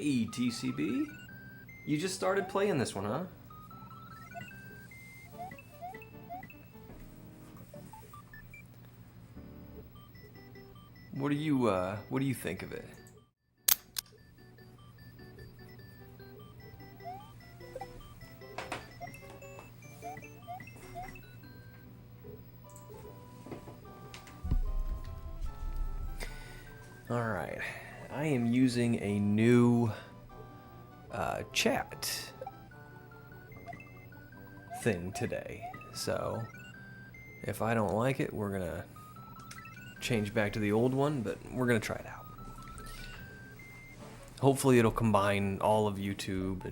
Hey, TCB. You just started playing this one, huh? What do you think of it? Alright, I am using a new chat thing today, so if I don't like it, we're gonna change back to the old one, but we're gonna try it out. Hopefully it'll combine all of YouTube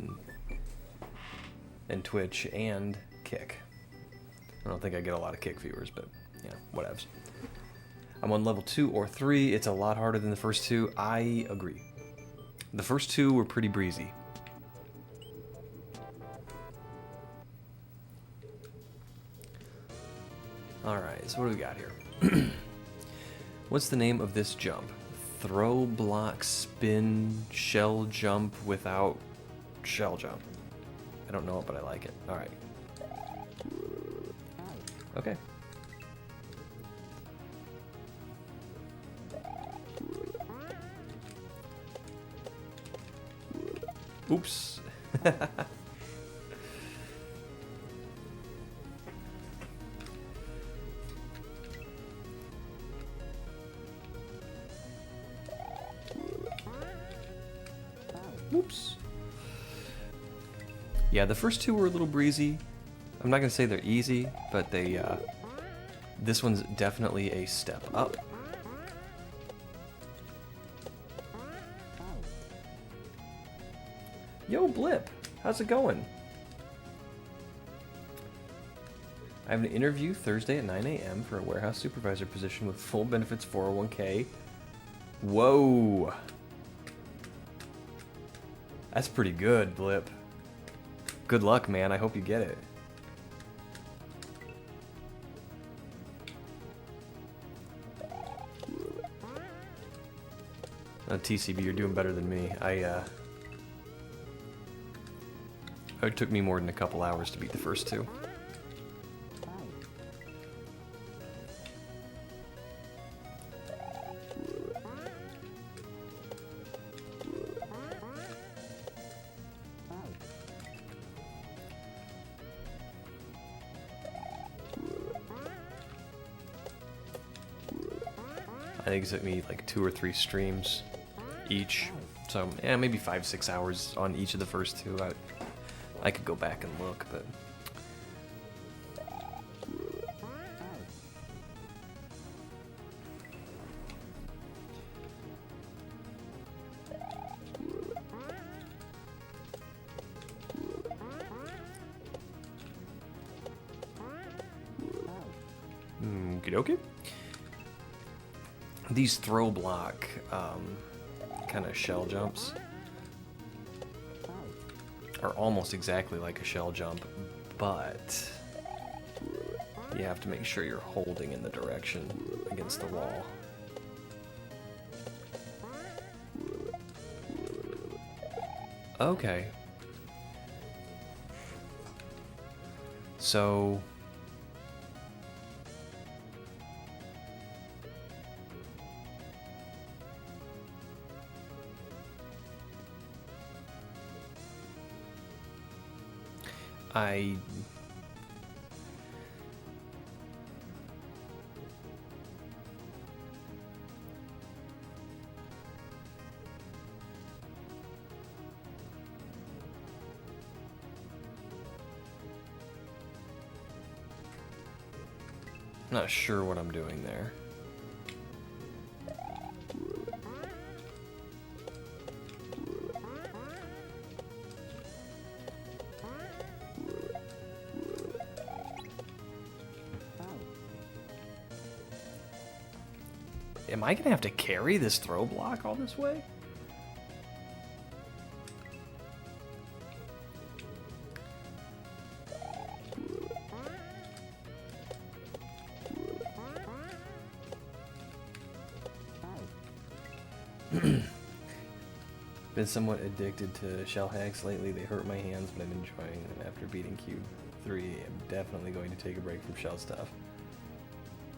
and Twitch and Kick. I don't think I get a lot of Kick viewers, but yeah, whatevs. I'm on level 2 or 3. It's a lot harder than the first two. I agree. The first two were pretty breezy. Alright, so what do we got here? What's the name of this jump? Throw, block, spin, shell jump without shell jump. I don't know it, but I like it. Alright. Okay. Oops. Oops. Yeah, the first two were a little breezy. I'm not gonna say they're easy, but they, this one's definitely a step up. Yo, Blip, how's it going? I have an interview Thursday at 9 a.m. for a warehouse supervisor position with full benefits 401k. Whoa. That's pretty good, Blip. Good luck, man. I hope you get it. TCB, you're doing better than me. It took me more than a couple hours to beat the first two. I think it took me like 2 or 3 streams each. So, yeah, maybe 5-6 hours on each of the first two. I could go back and look, but... Okey-dokey. These throw block kind of shell jumps are almost exactly like a shell jump, but you have to make sure you're holding in the direction against the wall. Okay. So... I'm not sure what I'm doing there. Am I gonna have to carry this throw block all this way? Been somewhat addicted to shell hacks lately. They hurt my hands, but I'm enjoying them. After beating Cube 3, I'm definitely going to take a break from shell stuff.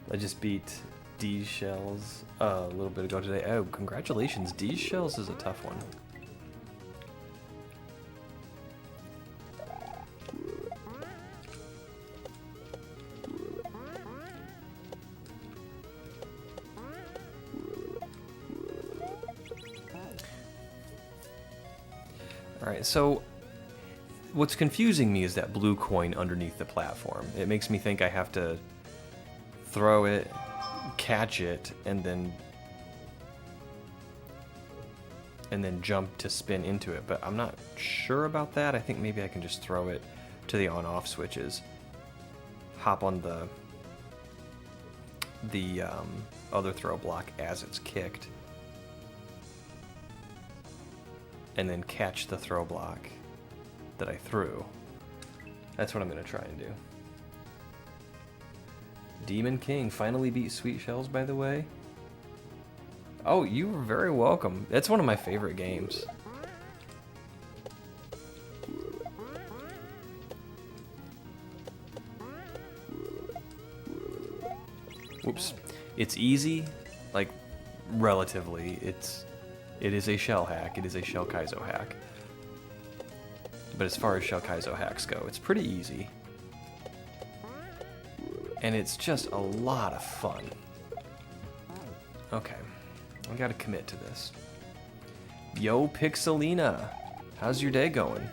I just beat D's shells a little bit ago today. Oh, congratulations. D's shells is a tough one. Alright, so what's confusing me is that blue coin underneath the platform. It makes me think I have to throw it, catch it, and then jump to spin into it, but I'm not sure about that. I think maybe I can just throw it to the on-off switches, hop on the other throw block as it's kicked, and then catch the throw block that I threw. That's what I'm going to try and do. Demon King finally beat Sweet Shells, by the way. Oh, you were very welcome. That's one of my favorite games. Whoops. It's easy, like, relatively. It is a shell hack. It is a shell Kaizo hack. But as far as shell Kaizo hacks go, it's pretty easy. And it's just a lot of fun. Okay, I gotta commit to this. Yo, Pixelina, how's your day going?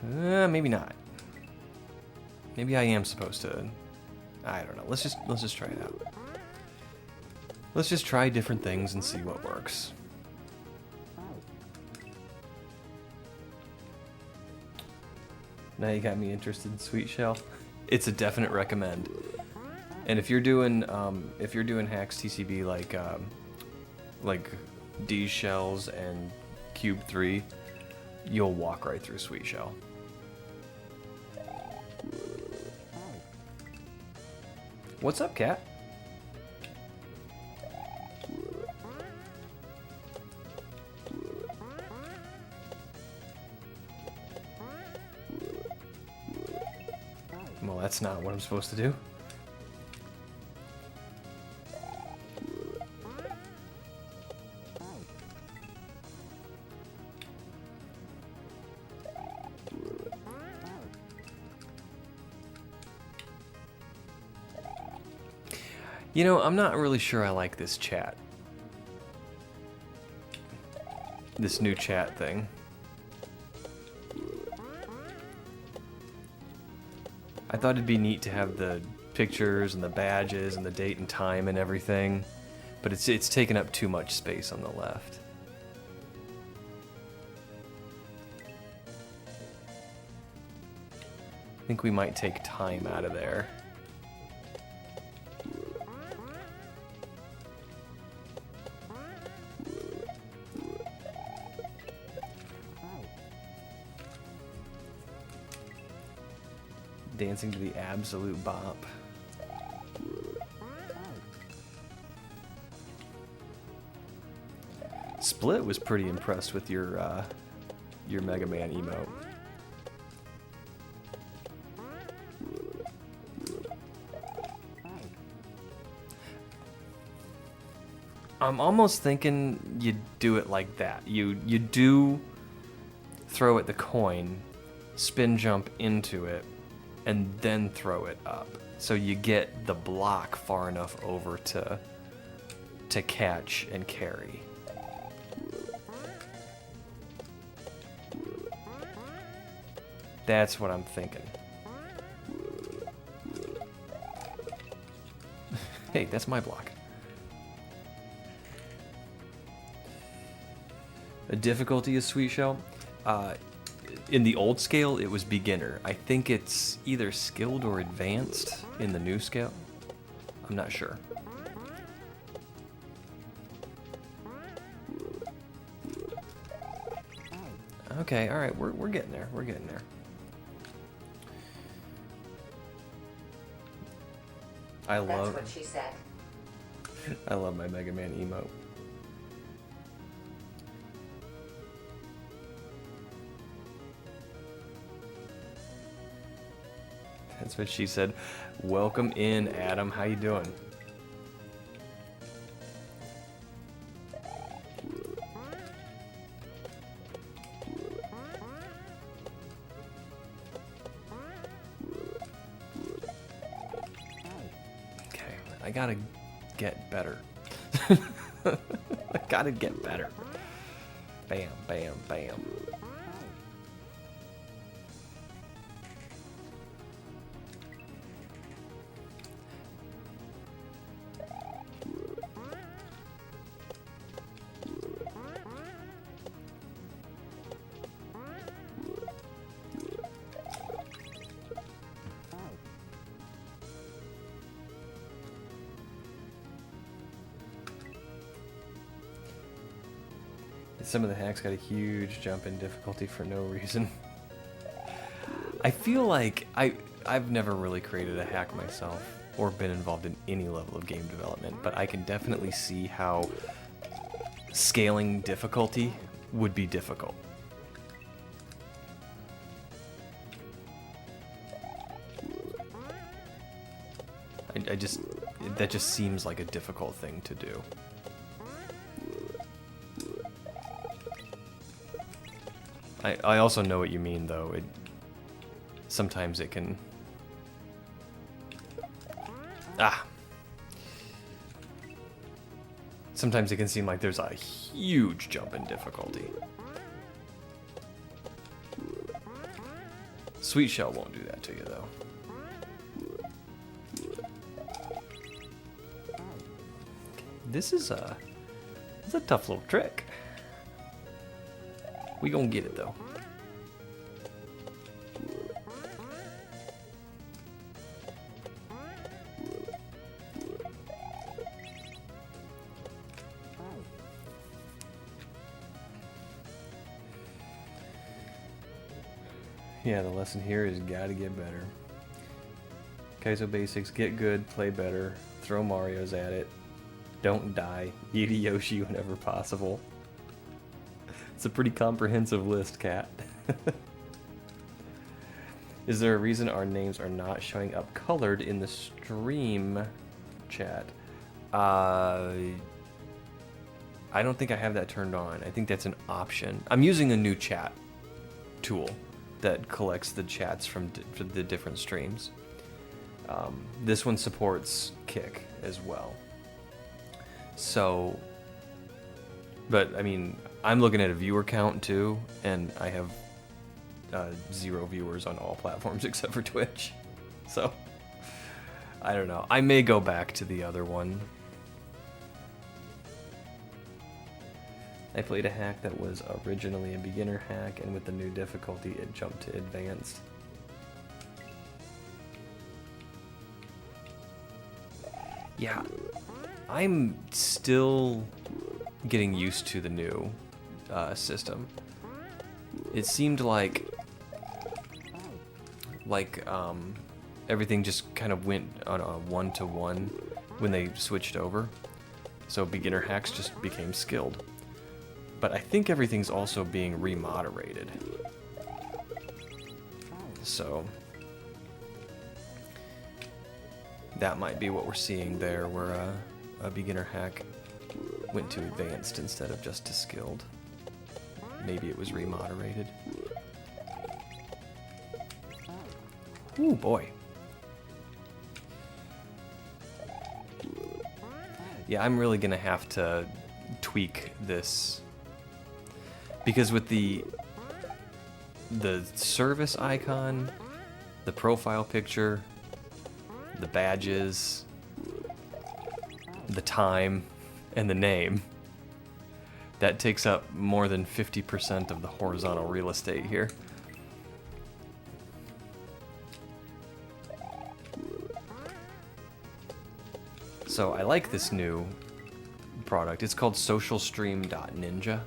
Maybe not. Maybe I am supposed to. I don't know. Let's just try it out. Let's just try different things and see what works. Now you got me interested in Sweet Shell. It's a definite recommend. And if you're doing hacks TCB like D shells and Cube 3, you'll walk right through Sweet Shell. What's up, cat? Well, that's not what I'm supposed to do. You know, I'm not really sure I like this chat. This new chat thing. I thought it'd be neat to have the pictures and the badges and the date and time and everything, but it's taken up too much space on the left. I think we might take time out of there. Dancing to the absolute bop. Split was pretty impressed with your Mega Man emote. I'm almost thinking you do it like that. You do throw at the coin, spin jump into it, and then throw it up. So you get the block far enough over to catch and carry. That's what I'm thinking. Hey, that's my block. The difficulty is Sweet Shell. In the old scale, it was beginner. I think it's either skilled or advanced in the new scale. I'm not sure. Okay, all right, we're getting there. We're getting there. I That's love. what she said. I love my Mega Man emote. That's what she said. Welcome in, Adam. How you doing? Okay, I gotta get better. I gotta get better. Bam, bam, bam. Some of the hacks got a huge jump in difficulty for no reason. I feel like I've never really created a hack myself or been involved in any level of game development, but I can definitely see how scaling difficulty would be difficult. That just seems like a difficult thing to do. I also know what you mean, though. Sometimes it can... Sometimes it can seem like there's a huge jump in difficulty. Sweet Shell won't do that to you, though. This is a tough little trick. We gonna get it, though. Yeah, the lesson here is gotta get better. Kaizo basics, get good, play better, throw Marios at it, don't die, eat a Yoshi whenever possible. It's a pretty comprehensive list, Cat. Is there a reason our names are not showing up colored in the stream chat? I don't think I have that turned on. I think that's an option. I'm using a new chat tool that collects the chats from the different streams. This one supports Kick as well. So, but I mean, I'm looking at a viewer count too, and I have 0 viewers on all platforms except for Twitch. So, I don't know. I may go back to the other one. I played a hack that was originally a beginner hack, and with the new difficulty, it jumped to advanced. Yeah, I'm still getting used to the new system. It seemed like everything just kind of went on a 1-to-1 when they switched over. So beginner hacks just became skilled. But I think everything's also being remoderated. So that might be what we're seeing there, where a beginner hack went to advanced instead of just to skilled. Maybe it was remoderated. Ooh, boy. Yeah, I'm really gonna have to tweak this, because with the service icon, the profile picture, the badges, the time, and the name, that takes up more than 50% of the horizontal real estate here. So I like this new product. It's called socialstream.ninja.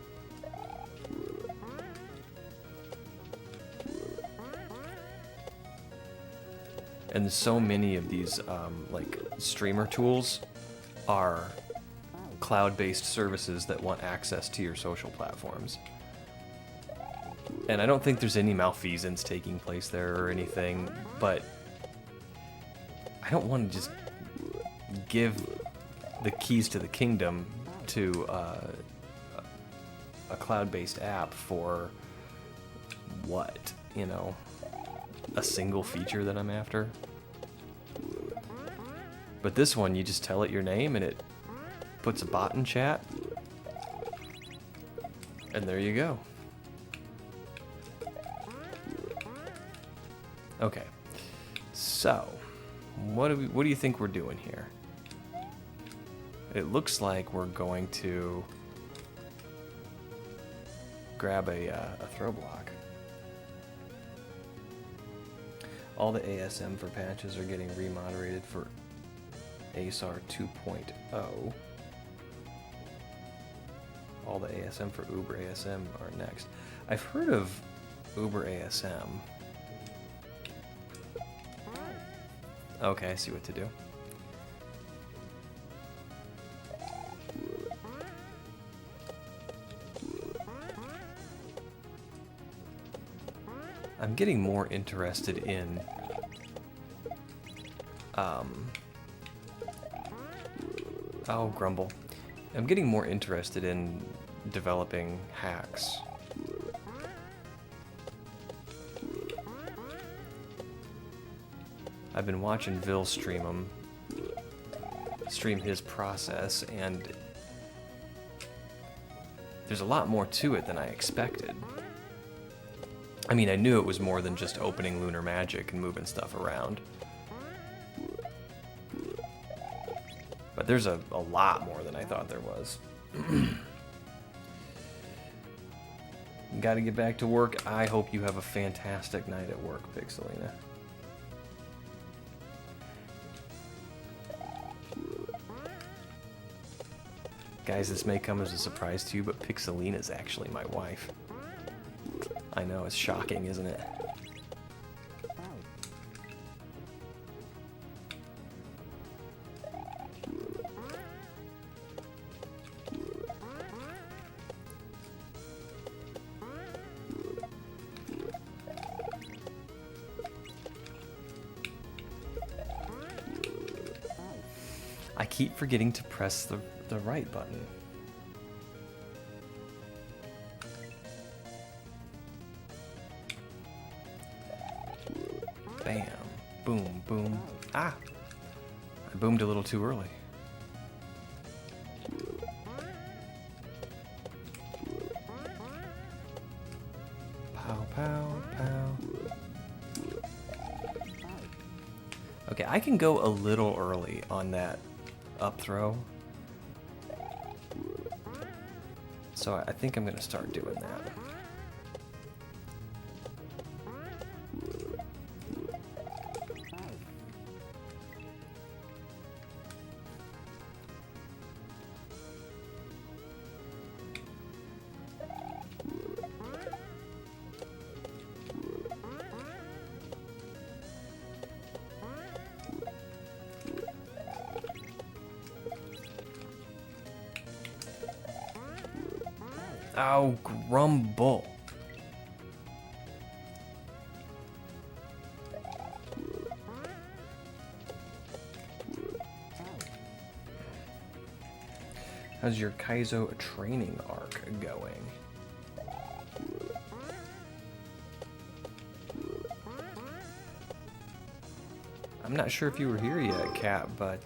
And so many of these like streamer tools are cloud-based services that want access to your social platforms. And I don't think there's any malfeasance taking place there or anything, but I don't want to just give the keys to the kingdom to a cloud-based app for what, you know, a single feature that I'm after. But this one, you just tell it your name and it puts a bot in chat, and there you go. Okay, so what do you think we're doing here? It looks like we're going to grab a throw block. All the ASM for patches are getting remoderated for ASR 2.0. All the ASM for Uber ASM are next. I've heard of Uber ASM. Okay, I see what to do. I'm getting more interested in oh, grumble. I'm getting more interested in developing hacks. I've been watching Vil stream his process, and there's a lot more to it than I expected. I mean, I knew it was more than just opening Lunar Magic and moving stuff around. But there's a lot more than I thought there was. Gotta get back to work. I hope you have a fantastic night at work, Pixelina. Guys, this may come as a surprise to you, but Pixelina is actually my wife. I know, it's shocking, isn't it? I keep forgetting to press the right button. Bam. Boom, boom. Ah! I boomed a little too early. Pow, pow, pow. Okay, I can go a little early on that up throw. So I think I'm gonna start doing that. Oh, grumble. How's your Kaizo training arc going? I'm not sure if you were here yet, Kat, but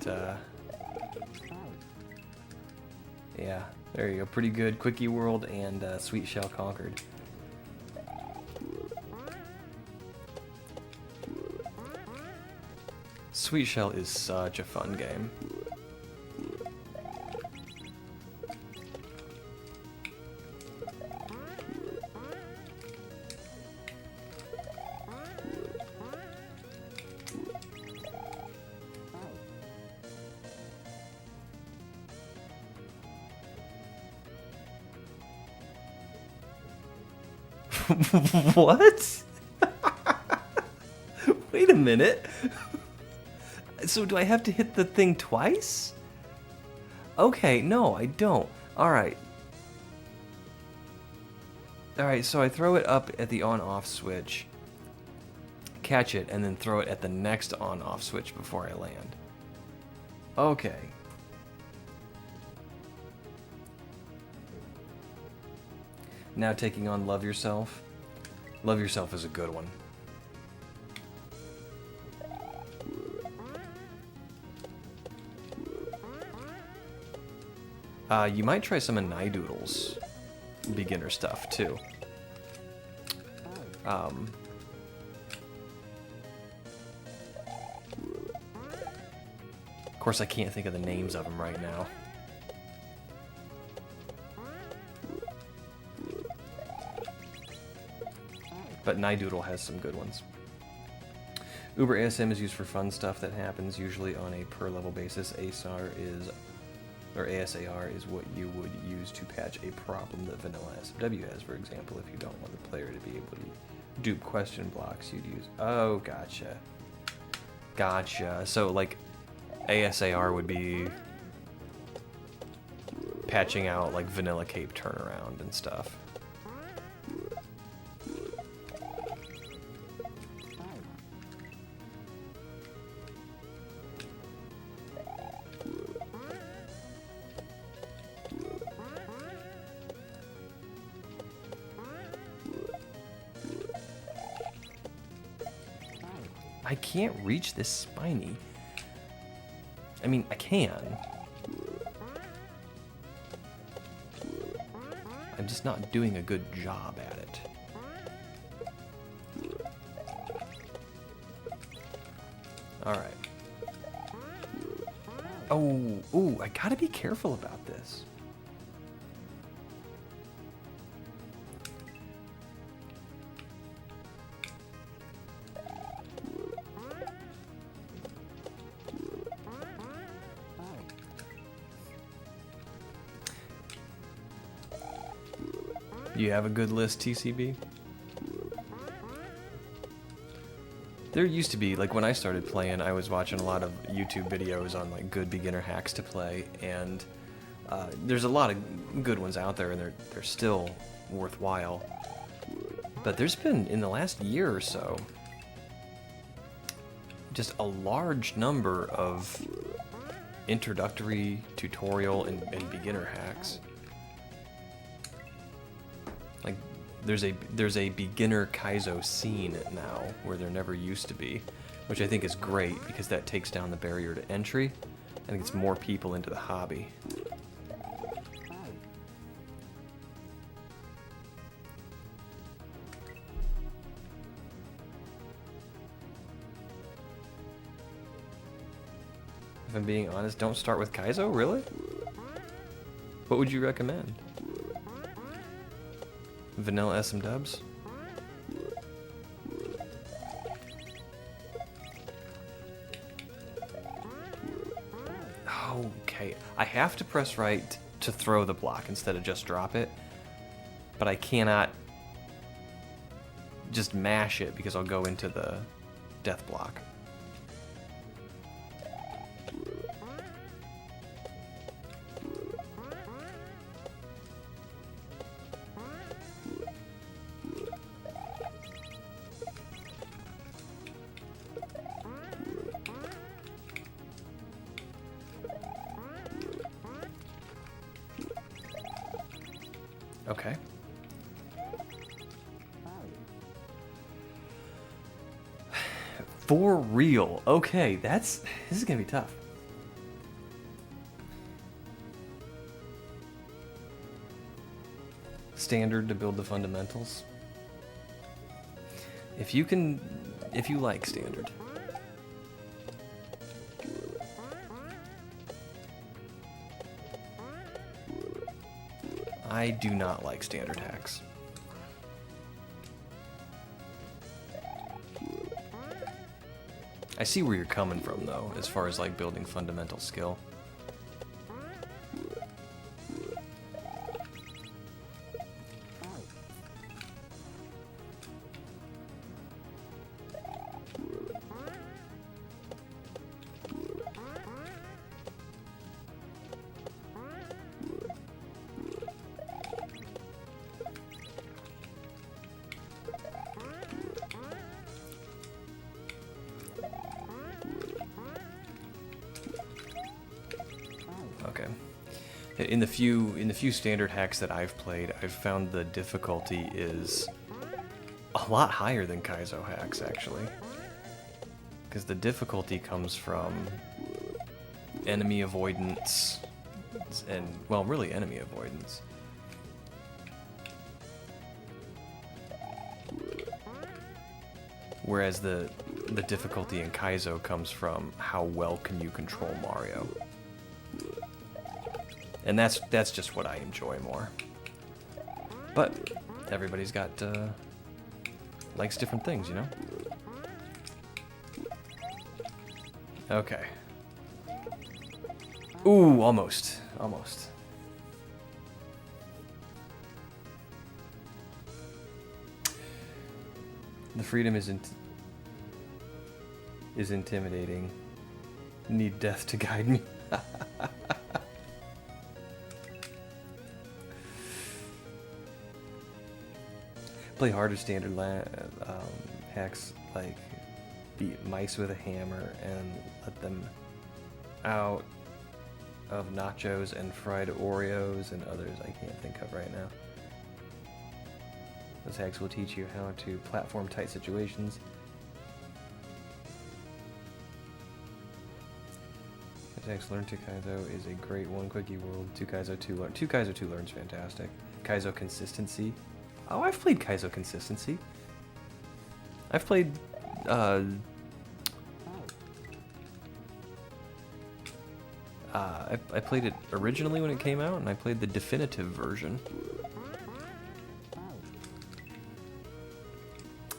yeah, there you go. Pretty good. Quickie World and Sweet Shell Conquered. Sweet Shell is such a fun game. What? Wait a minute. So do I have to hit the thing twice? Okay, no, I don't. Alright. Alright, so I throw it up at the on-off switch, catch it, and then throw it at the next on-off switch before I land. Okay. Now taking on Love Yourself. Love Yourself is a good one. You might try some of Nidoodle's beginner stuff, too. Of course, I can't think of the names of them right now. But Nidoodle has some good ones. Uber ASM is used for fun stuff that happens usually on a per level basis. ASAR is what you would use to patch a problem that vanilla SMW has. For example, if you don't want the player to be able to dupe question blocks, you'd use... Oh, gotcha. Gotcha. So, like, ASAR would be patching out, like, vanilla cape turnaround and stuff. I can't reach this spiny. I mean, I can. I'm just not doing a good job at it. Alright. Oh, ooh, I gotta be careful about this. You have a good list, TCB? There used to be, like when I started playing, I was watching a lot of YouTube videos on like good beginner hacks to play, and there's a lot of good ones out there, and they're still worthwhile. But there's been, in the last year or so, just a large number of introductory, tutorial, and beginner hacks. Like, there's a beginner Kaizo scene now where there never used to be, which I think is great because that takes down the barrier to entry and gets more people into the hobby. If I'm being honest, don't start with Kaizo, really? What would you recommend? Vanilla SM dubs? Okay, I have to press right to throw the block instead of just drop it, but I cannot just mash it because I'll go into the death block. Okay. For real. Okay, this is gonna be tough. Standard to build the fundamentals. If you like standard. I do not like standard hacks. I see where you're coming from, though, as far as like building fundamental skill. In the few standard hacks that I've played, I've found the difficulty is a lot higher than Kaizo hacks, actually. Because the difficulty comes from enemy avoidance, and, well, really enemy avoidance. Whereas the difficulty in Kaizo comes from how well can you control Mario. And that's just what I enjoy more. But everybody's got likes different things, you know? Okay. Ooh, almost. Almost. The freedom is intimidating. Need death to guide me. Play harder standard hacks like beat mice with a hammer and let them out of nachos and fried Oreos and others I can't think of right now. Those hacks will teach you how to platform tight situations. Hacks learn to Kaizo is a great one. Quickie World 2 Kaizo 2 learn. 2 Kaizo 2 learns fantastic. Kaizo consistency. Oh, I've played Kaizo consistency. I've played I played it originally when it came out, and I played the definitive version.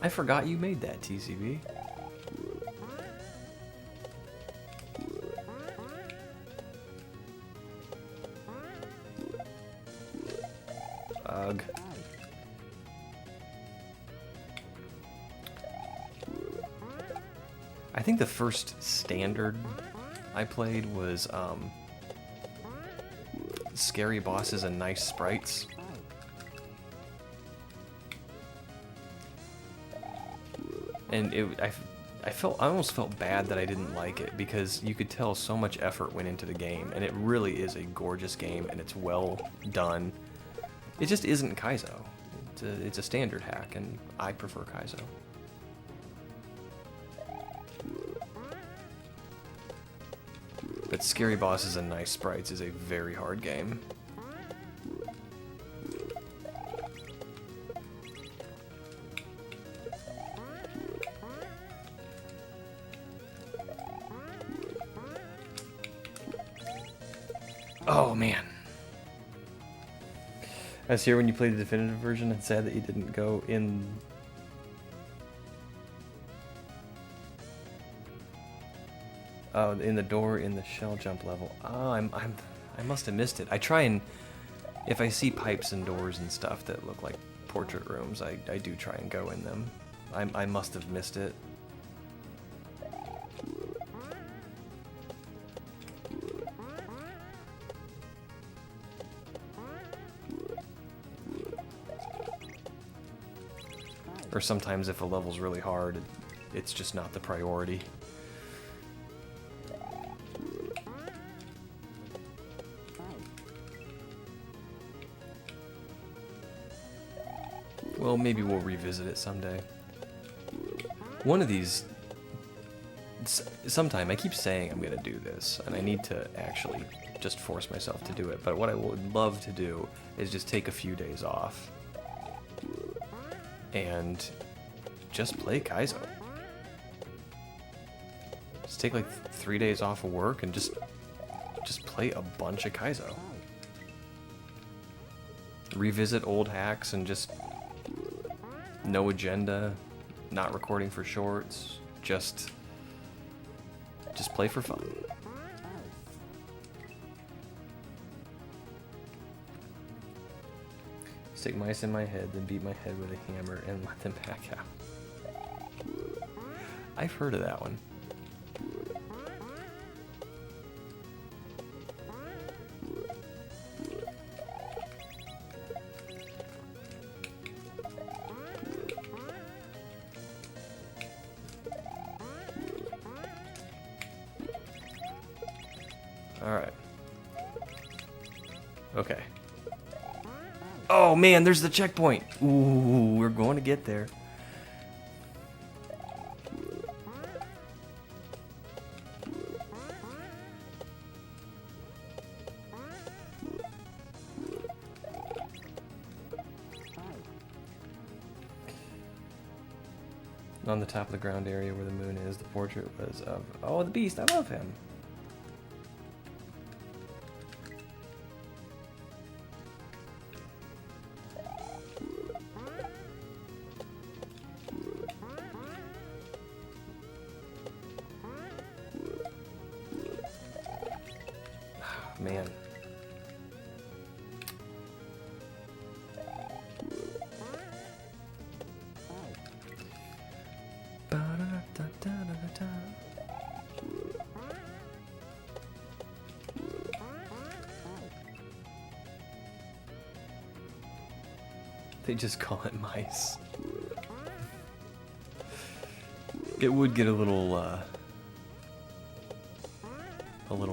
I forgot you made that, TCB. Ugh. I think the first standard I played was Scary Bosses and Nice Sprites. And I almost felt bad that I didn't like it, because you could tell so much effort went into the game, and it really is a gorgeous game, and it's well done. It just isn't Kaizo. It's a standard hack, and I prefer Kaizo. But Scary Bosses and Nice Sprites is a very hard game. Oh man. I was here when you played the definitive version and sad that you didn't go in. Oh, in the door in the shell jump level. Oh, I must have missed it. I try and, if I see pipes and doors and stuff that look like portrait rooms, I do try and go in them. I must have missed it. Or sometimes if a level's really hard, it's just not the priority. Well, maybe we'll revisit it someday. One of these... Sometime, I keep saying I'm gonna do this, and I need to actually just force myself to do it, but what I would love to do is just take a few days off and just play Kaizo. Just take like 3 days off of work and just play a bunch of Kaizo. Revisit old hacks and just no agenda, not recording for shorts, just play for fun. Stick mice in my head, then beat my head with a hammer and let them back out. I've heard of that one. Alright. Okay. Oh man, there's the checkpoint. Ooh, we're going to get there. On the top of the ground area where the moon is, the portrait was of... Oh, the beast, I love him. Man. They just call it mice. It would get a little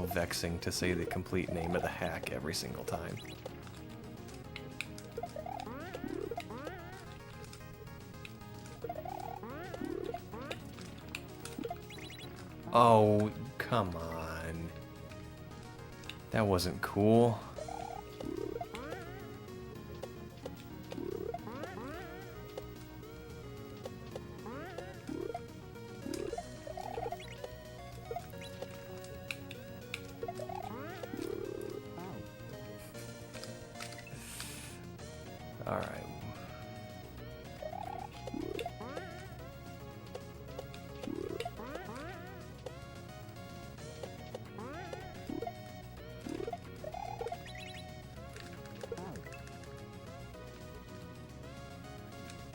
vexing to say the complete name of the hack every single time. Oh, come on. That wasn't cool. All right.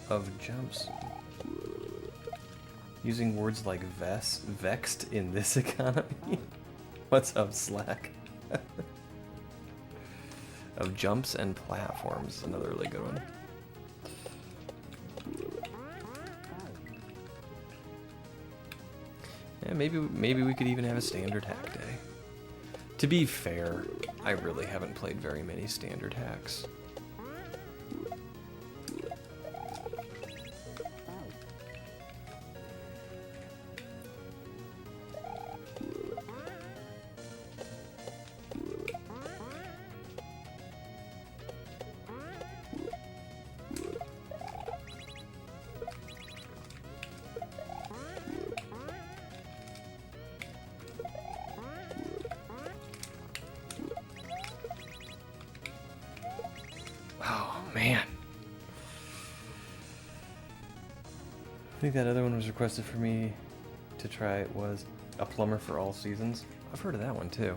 Of jumps. Using words like vexed in this economy? What's up, Slack? Of jumps and platforms, another really good one. Yeah, maybe we could even have a standard hack day. To be fair, I really haven't played very many standard hacks. Oh, man. I think that other one was requested for me to try was A Plumber for All Seasons. I've heard of that one too.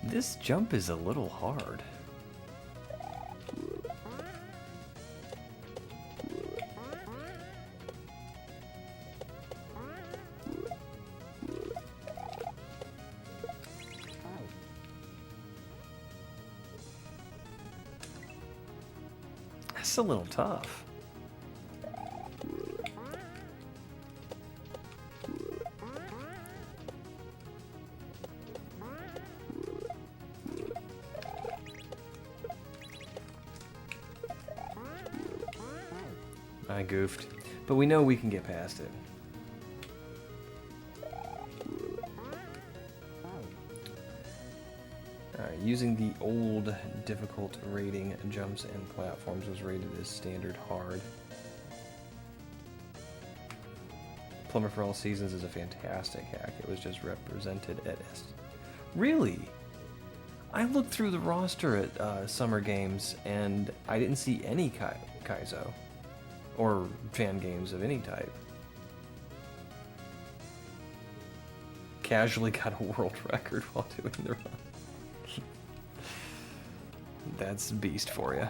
This jump is a little hard. That's a little tough. I goofed, but we know we can get past it. Alright, using the old difficult rating, jumps and platforms was rated as standard hard. Plumber for All Seasons is a fantastic hack. It was just represented at S. Really? I looked through the roster at Summer Games and I didn't see any Kaizo. Or fan games of any type. Casually got a world record while doing the run. That's beast for you.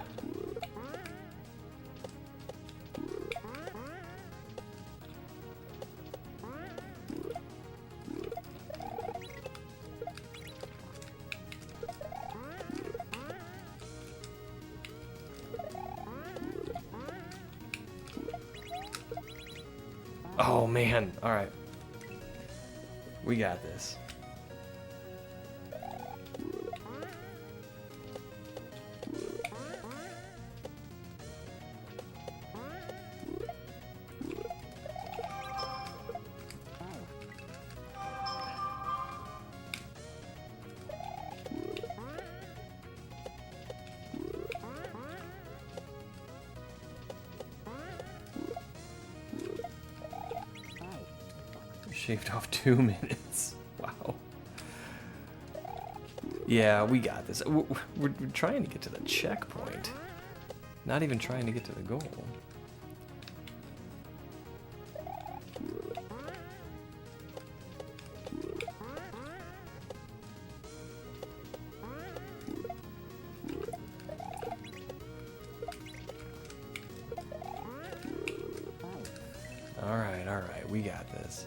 Oh man, all right. We got this. Shaved off 2 minutes. Wow. Yeah, we got this. We're trying to get to the checkpoint. Not even trying to get to the goal. All right, we got this.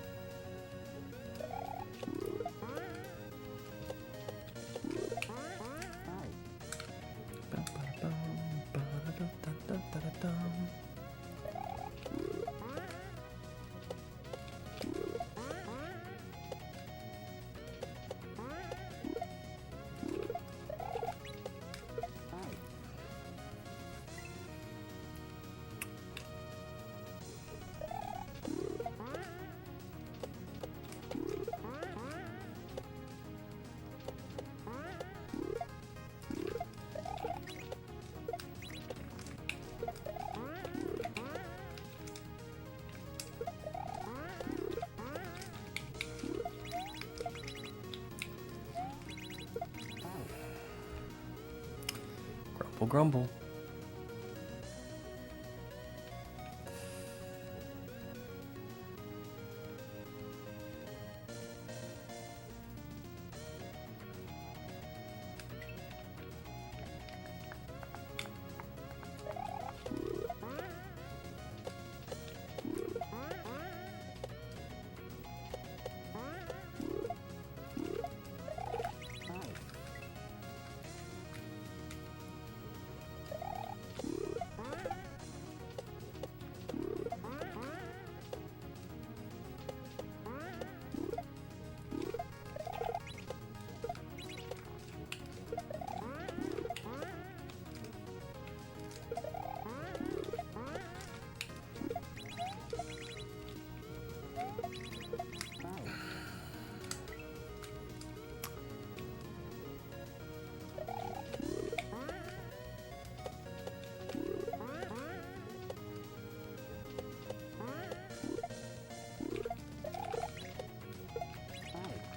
Grumble, grumble.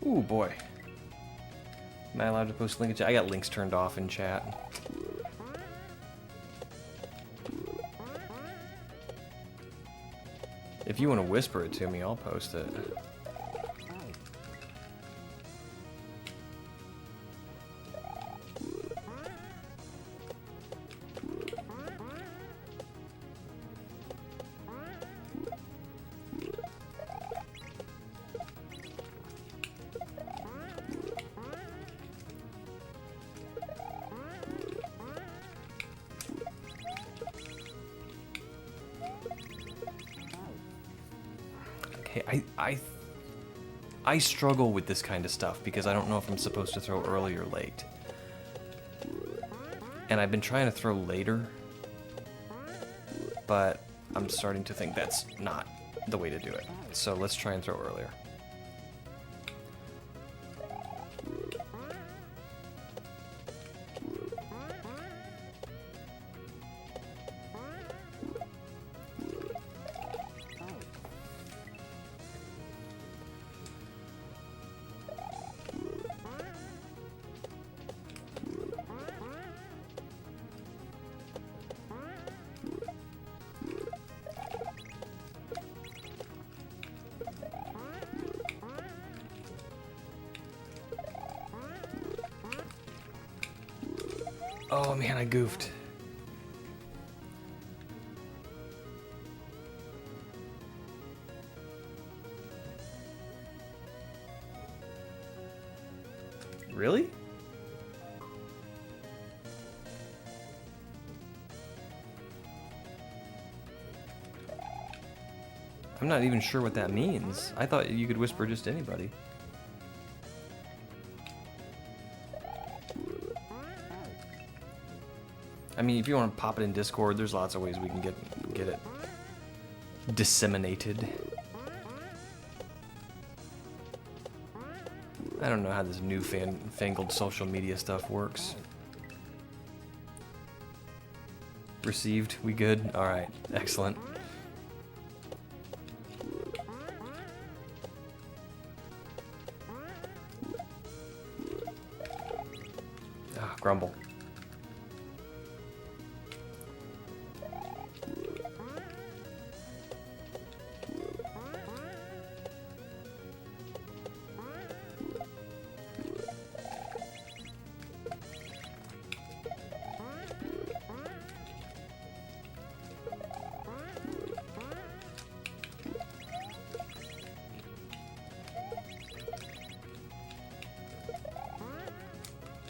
Ooh, boy. Am I allowed to post links? I got links turned off in chat. If you want to whisper it to me, I'll post it. I struggle with this kind of stuff because I don't know if I'm supposed to throw early or late. And I've been trying to throw later, but I'm starting to think that's not the way to do it. So let's try and throw earlier. Oh man, I goofed. Really? I'm not even sure what that means. I thought you could whisper just to anybody. I mean, if you want to pop it in Discord, there's lots of ways we can get it disseminated. I don't know how this newfangled social media stuff works. Received, we good? Alright, excellent. Ah, grumble.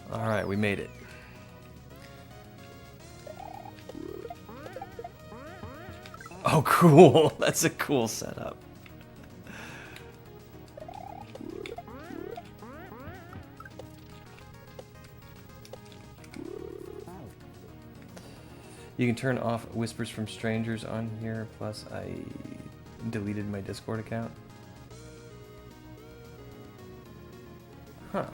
Alright, we made it. Oh, cool. That's a cool setup. You can turn off whispers from strangers on here, plus I deleted my Discord account. Huh.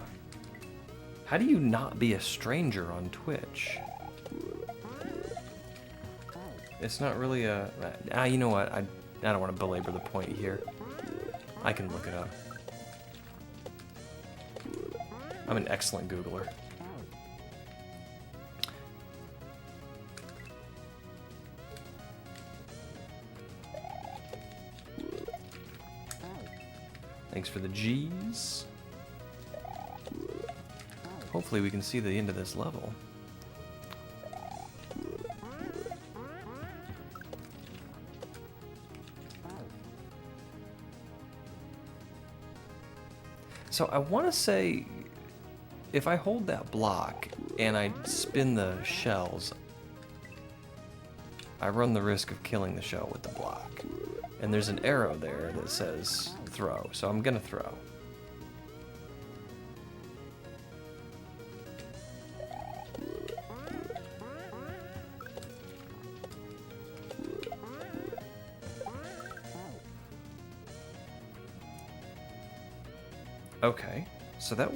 How do you not be a stranger on Twitch? It's not really a... you know what? I don't want to belabor the point here. I can look it up. I'm an excellent Googler. Thanks for the G's. Hopefully we can see the end of this level. So I want to say, if I hold that block and I spin the shells, I run the risk of killing the shell with the block. And there's an arrow there that says throw, so I'm gonna throw. Okay, so that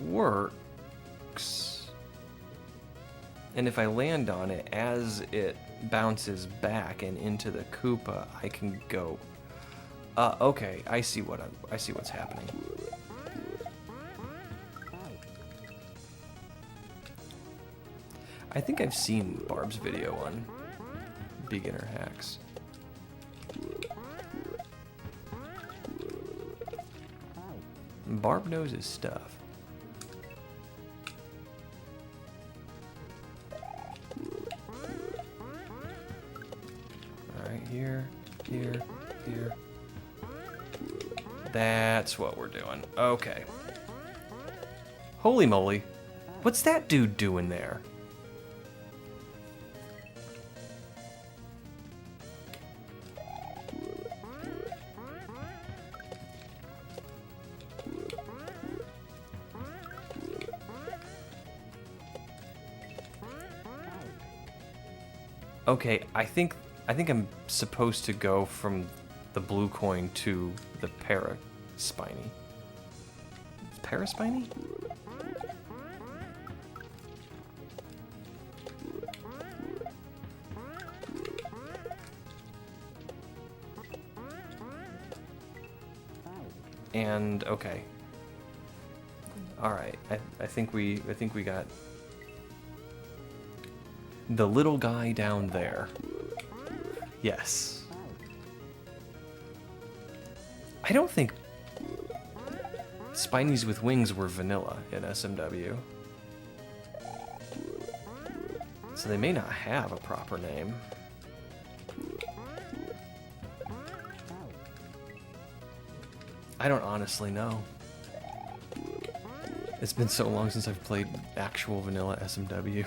works. And if I land on it, as it bounces back and into the Koopa, I can go. Okay, I see what's happening. I think I've seen Barb's video on beginner hacks. Barb knows his stuff. Alright, here. That's what we're doing. Okay. Holy moly. What's that dude doing there? Okay, I think I'm supposed to go from the blue coin to the paraspiny. Paraspiny? And okay. All right. I think we got the little guy down there. Yes. I don't think Spinies with wings were vanilla in SMW. So they may not have a proper name. I don't honestly know. It's been so long since I've played actual vanilla SMW.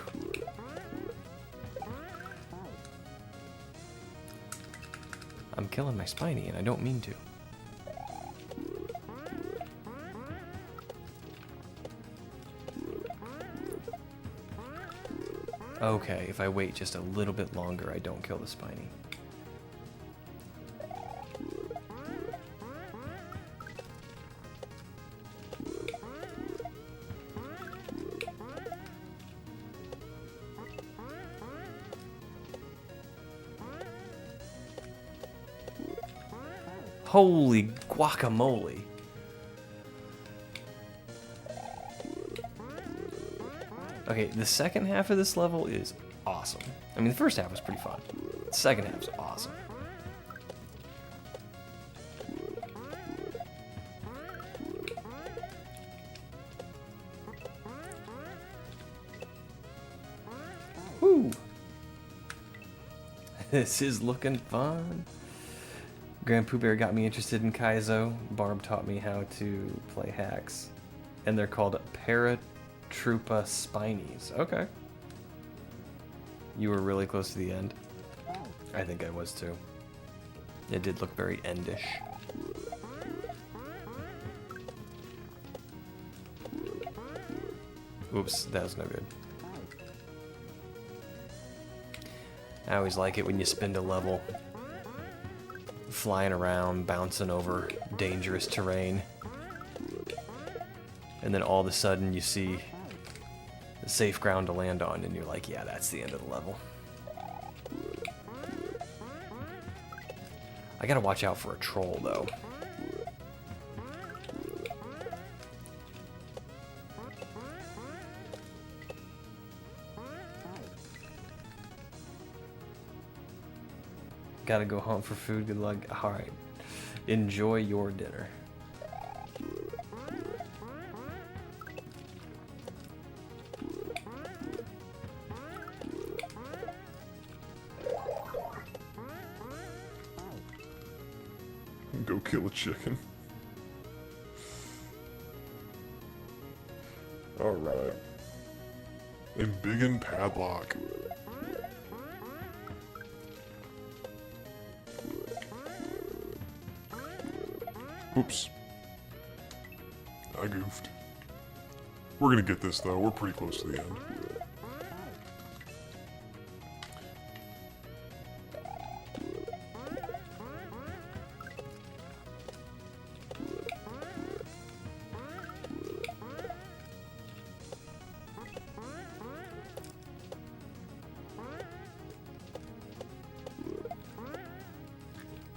I'm killing my Spiny, and I don't mean to. Okay, if I wait just a little bit longer, I don't kill the Spiny. Holy guacamole. Okay, the second half of this level is awesome. I mean, the first half was pretty fun. The second half is awesome. Woo! This is looking fun. Grand Pooh Bear got me interested in Kaizo. Barb taught me how to play hacks. And they're called Paratroopa Spinies. Okay. You were really close to the end. I think I was too. It did look very endish. Oops, that was no good. I always like it when you spin a level flying around, bouncing over dangerous terrain. And then all of a sudden you see the safe ground to land on, and you're like, yeah, that's the end of the level. I gotta watch out for a troll, though. Gotta go home for food. Good luck. Alright. Enjoy your dinner. Go kill a chicken. Alright. Embiggen Padlock. Oops. I goofed. We're gonna get this though, we're pretty close to the end.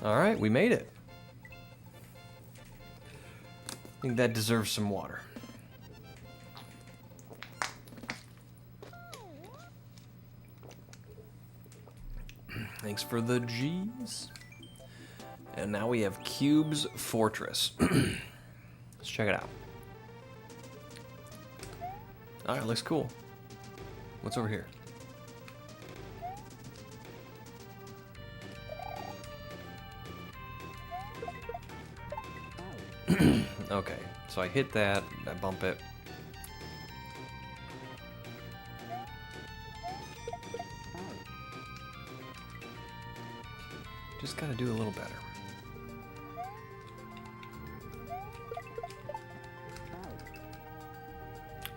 Alright, we made it. I think that deserves some water. Thanks for the G's. And now we have Cube's Fortress. Let's check it out. Alright, looks cool. What's over here? Okay, so I hit that, I bump it. Just gotta do a little better.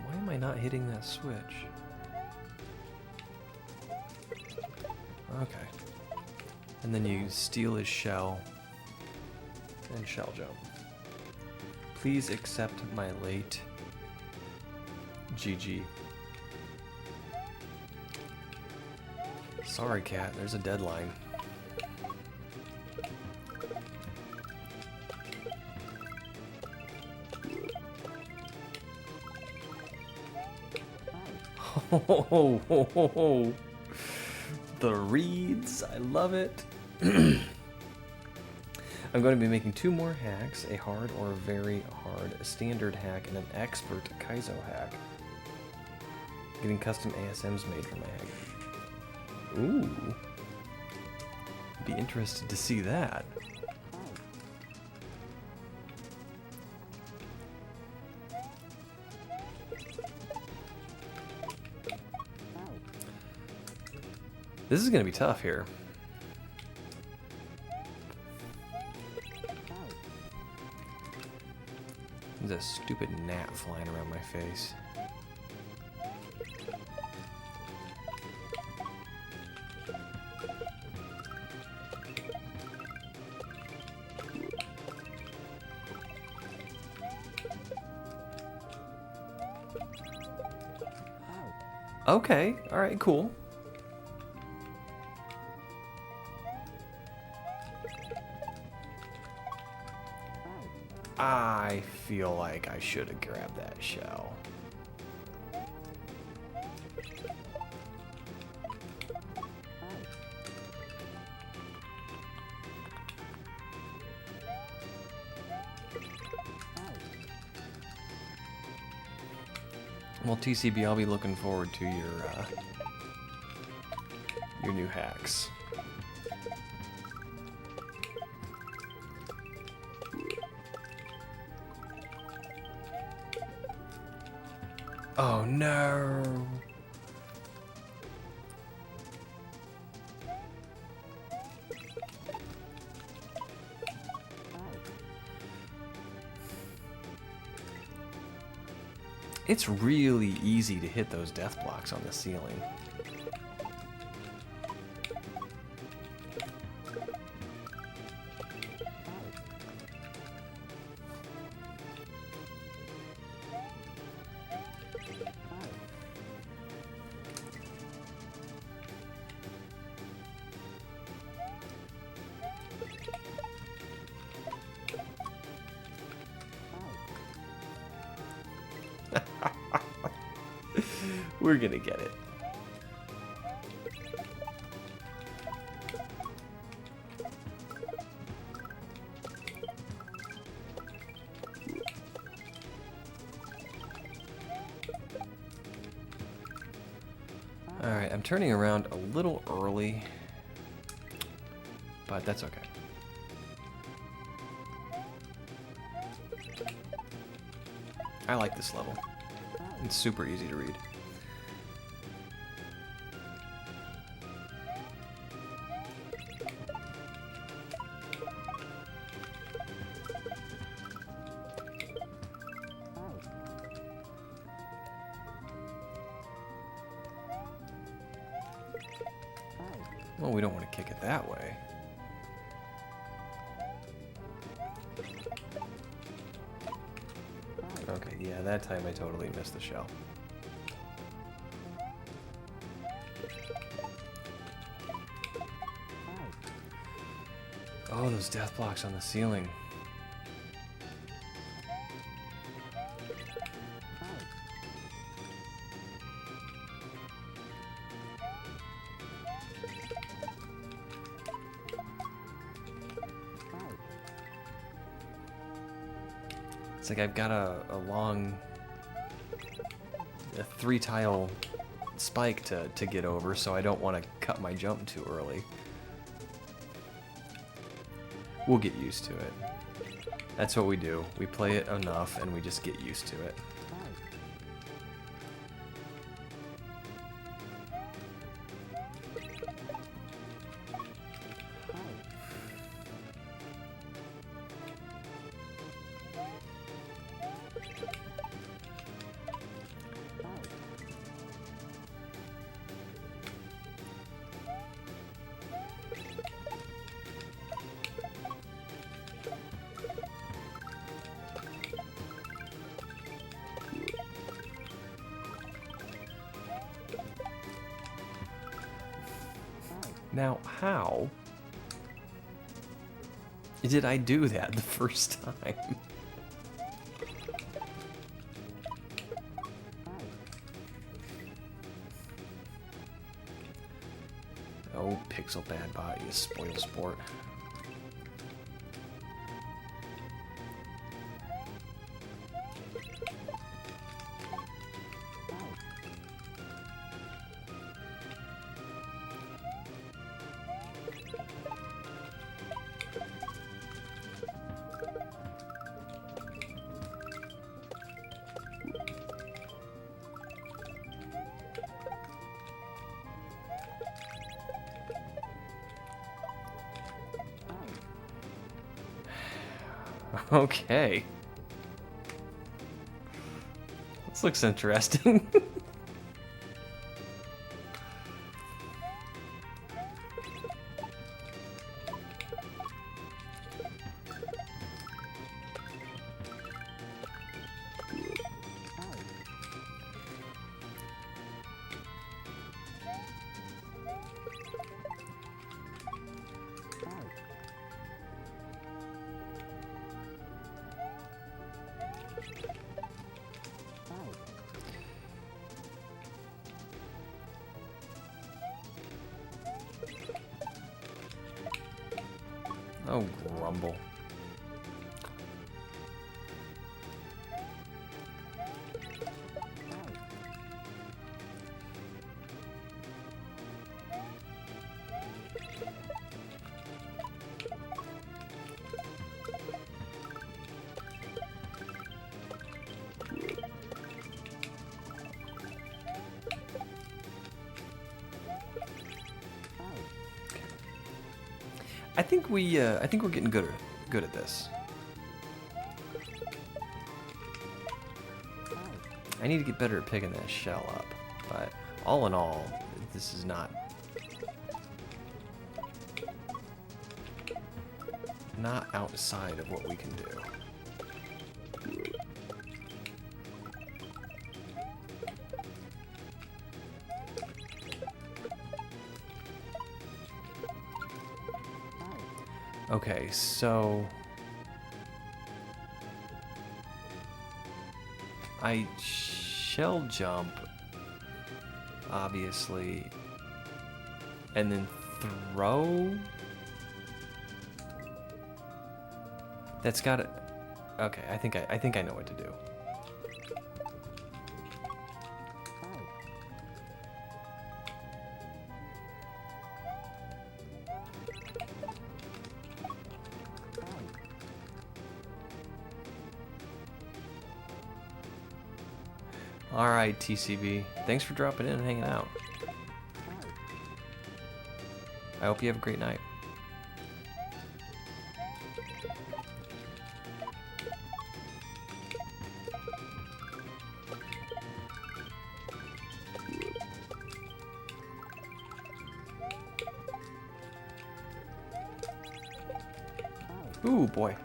Why am I not hitting that switch? Okay. And then you steal his shell and shell jump. Please accept my late GG. Sorry, cat, there's a deadline. Oh, the reeds, I love it. I'm going to be making 2 more hacks, a hard or a very hard standard hack, and an expert Kaizo hack. Getting custom ASMs made for my hack. Ooh. Be interested to see that. This is going to be tough here. There's a stupid gnat flying around my face. Okay, alright, cool. I feel like I should have grabbed that shell. Well, TCB, I'll be looking forward to your new hacks. Oh no! It's really easy to hit those death blocks on the ceiling. We're gonna get it. Alright, I'm turning around a little early, but that's okay. I like this level. It's super easy to read. Well, we don't want to kick it that way. Okay, yeah, that time I totally missed the shell. Oh, those death blocks on the ceiling. It's like I've got a long, a 3-tile spike to get over, so I don't want to cut my jump too early. We'll get used to it. That's what we do. We play it enough and we just get used to it. Now, how did I do that the first time? Oh, PixelPadlock, you spoil sport. Okay. This looks interesting. Oh, grumble. I think we're getting good at this. I need to get better at picking that shell up, but all in all, this is not outside of what we can do. Okay, so I shell jump, obviously, and then throw. That's got it. Okay, I think I know what to do. Alright, TCB. Thanks for dropping in and hanging out. I hope you have a great night. Ooh, boy.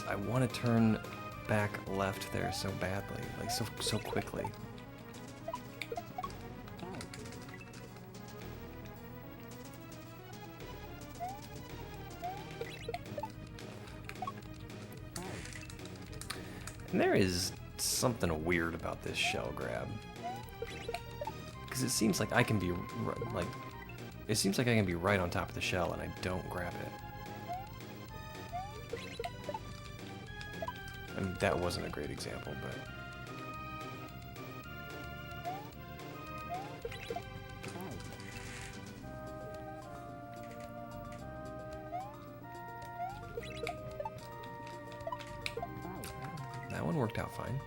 I want to turn back left there so badly, like so quickly. And there is something weird about this shell grab, because it seems like I can be right on top of the shell and I don't grab it. I mean, that wasn't a great example, but that one worked out fine.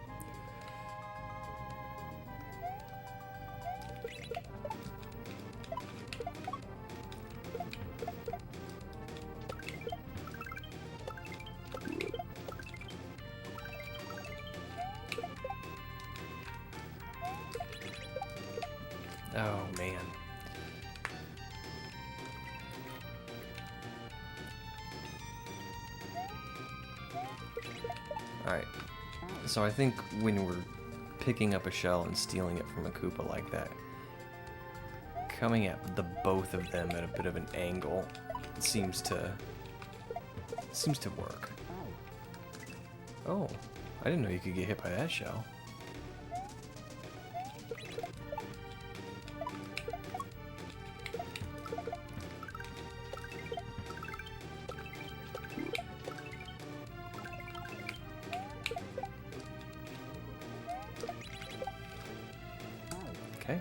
Oh, man. Alright. So I think when we're picking up a shell and stealing it from a Koopa like that, coming at the both of them at a bit of an angle seems to Seems to work. Oh, I didn't know you could get hit by that shell. Okay.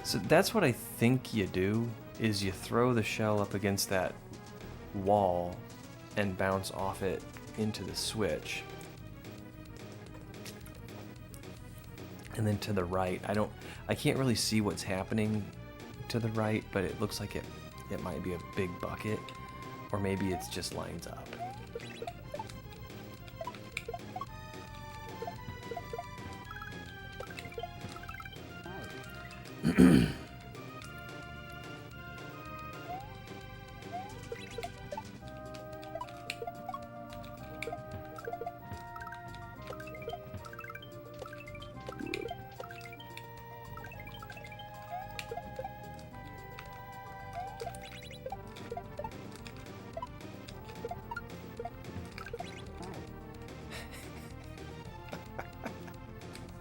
So that's what I think you do, is you throw the shell up against that wall and bounce off it into the switch. And then to the right, I can't really see what's happening to the right, but it looks like it might be a big bucket, or maybe it's just lines up.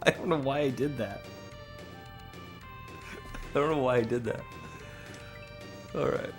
I don't know why I did that. I don't know why I did that. Alright.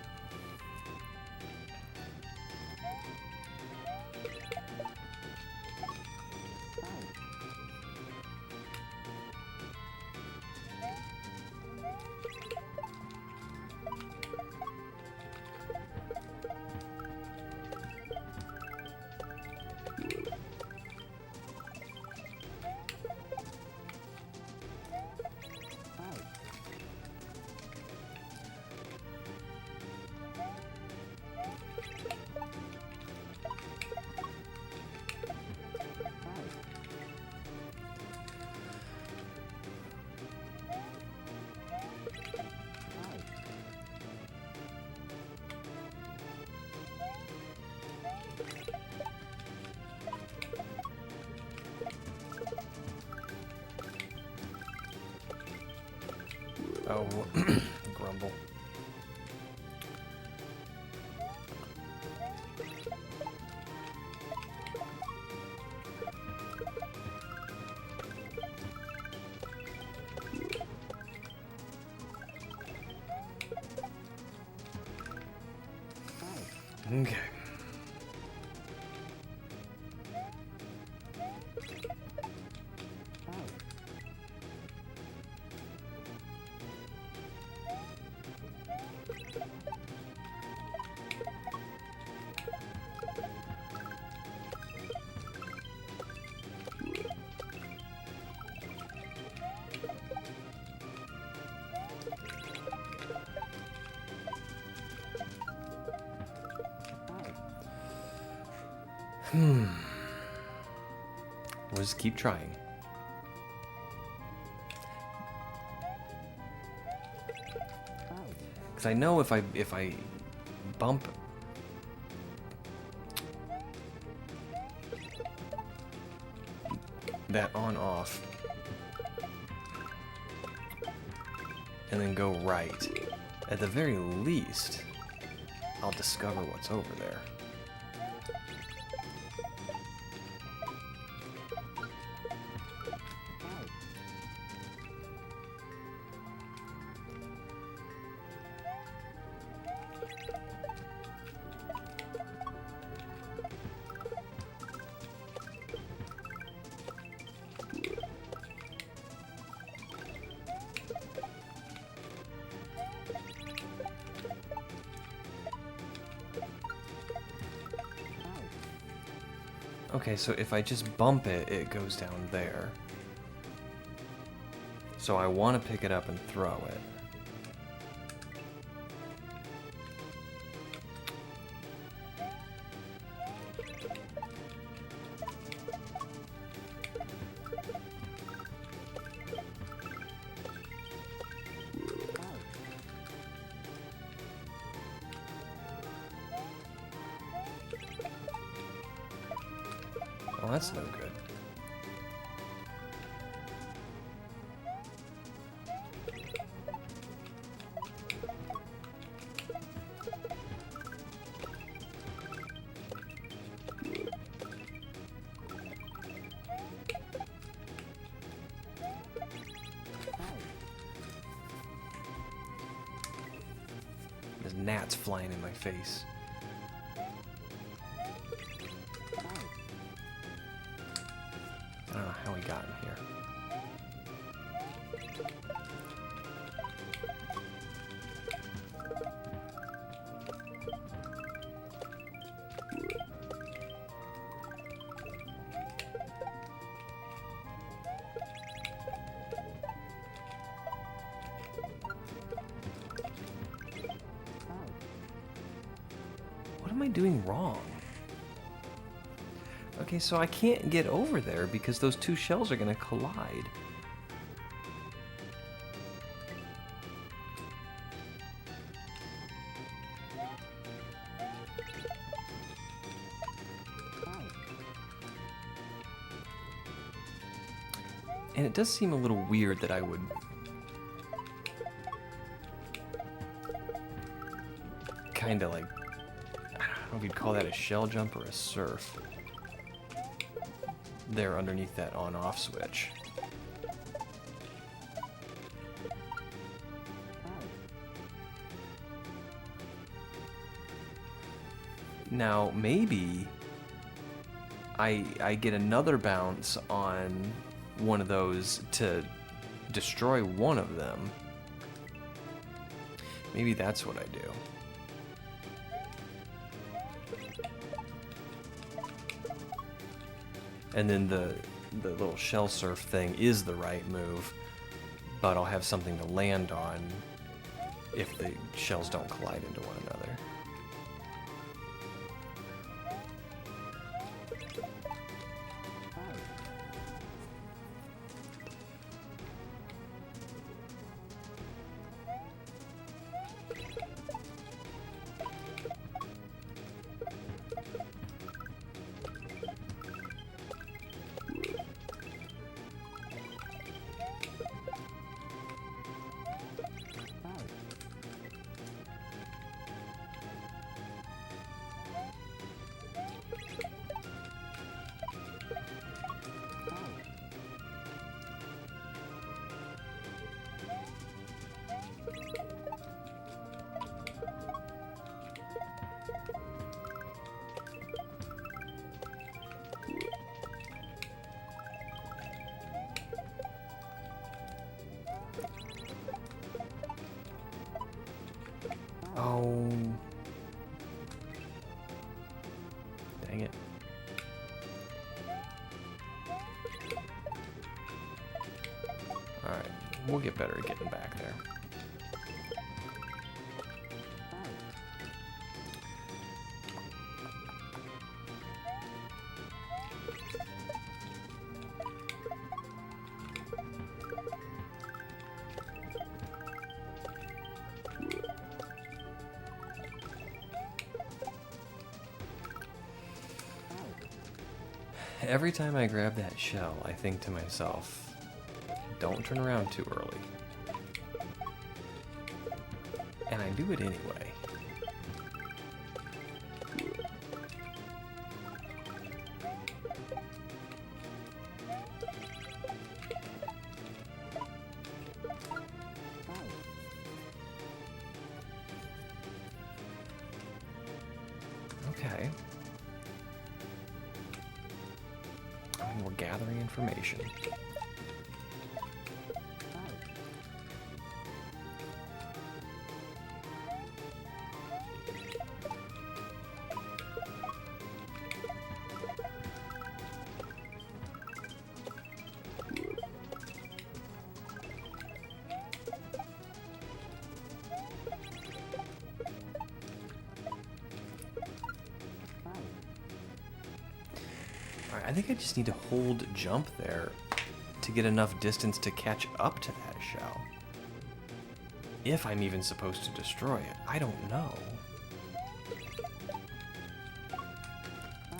Oh, grumble. Okay. We'll just keep trying. Because I know if I bump that on off and then go right, at the very least, I'll discover what's over there. Okay, so if I just bump it, it goes down there. So I want to pick it up and throw it. that's no good. There's gnats flying in my face. I don't know how we got in here. What am I doing wrong? Okay, so I can't get over there because those two shells are going to collide. And it does seem a little weird that I would kind of like, I don't know if you'd call that a shell jump or a surf. There underneath that on-off switch. Now, maybe I get another bounce on one of those to destroy one of them. Maybe that's what I do. And then the little shell surf thing is the right move, but I'll have something to land on if the shells don't collide into one another. Oh. Dang it. Alright, we'll get better at getting back there. Every time I grab that shell, I think to myself, don't turn around too early. And I do it anyway. Okay. We're gathering information. Alright, I think I just need to hold jump there to get enough distance to catch up to that shell. If I'm even supposed to destroy it. I don't know.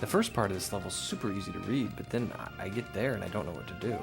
The first part of this level is super easy to read, but then I get there and I don't know what to do.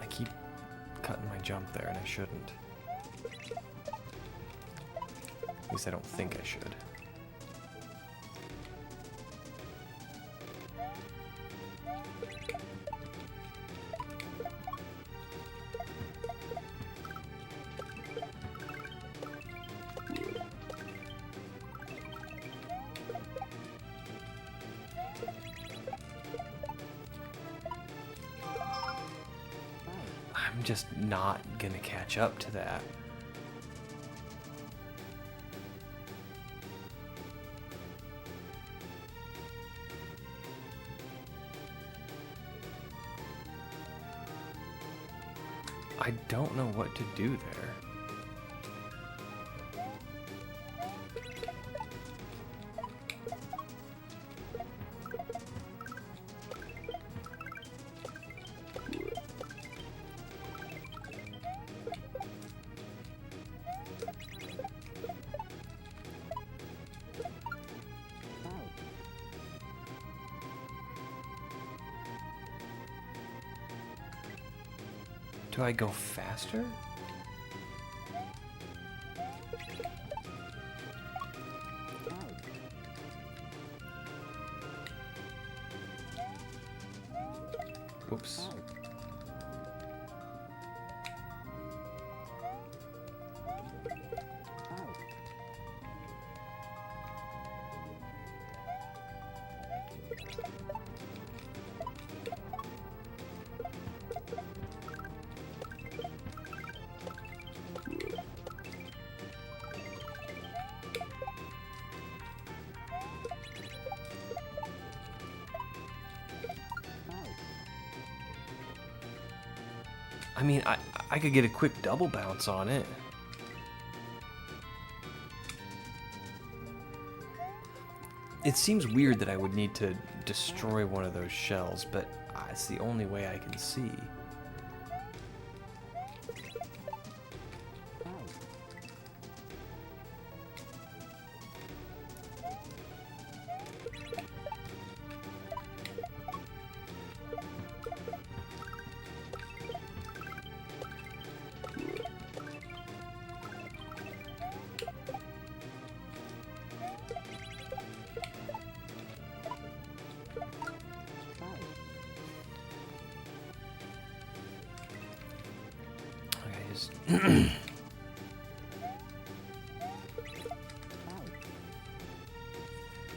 Keep cutting my jump there, and I shouldn't. At least I don't think I should. I'm just not gonna catch up to that. I don't know what to do there. Do I go faster? Whoops. I mean, I could get a quick double bounce on it. It seems weird that I would need to destroy one of those shells, but it's the only way I can see.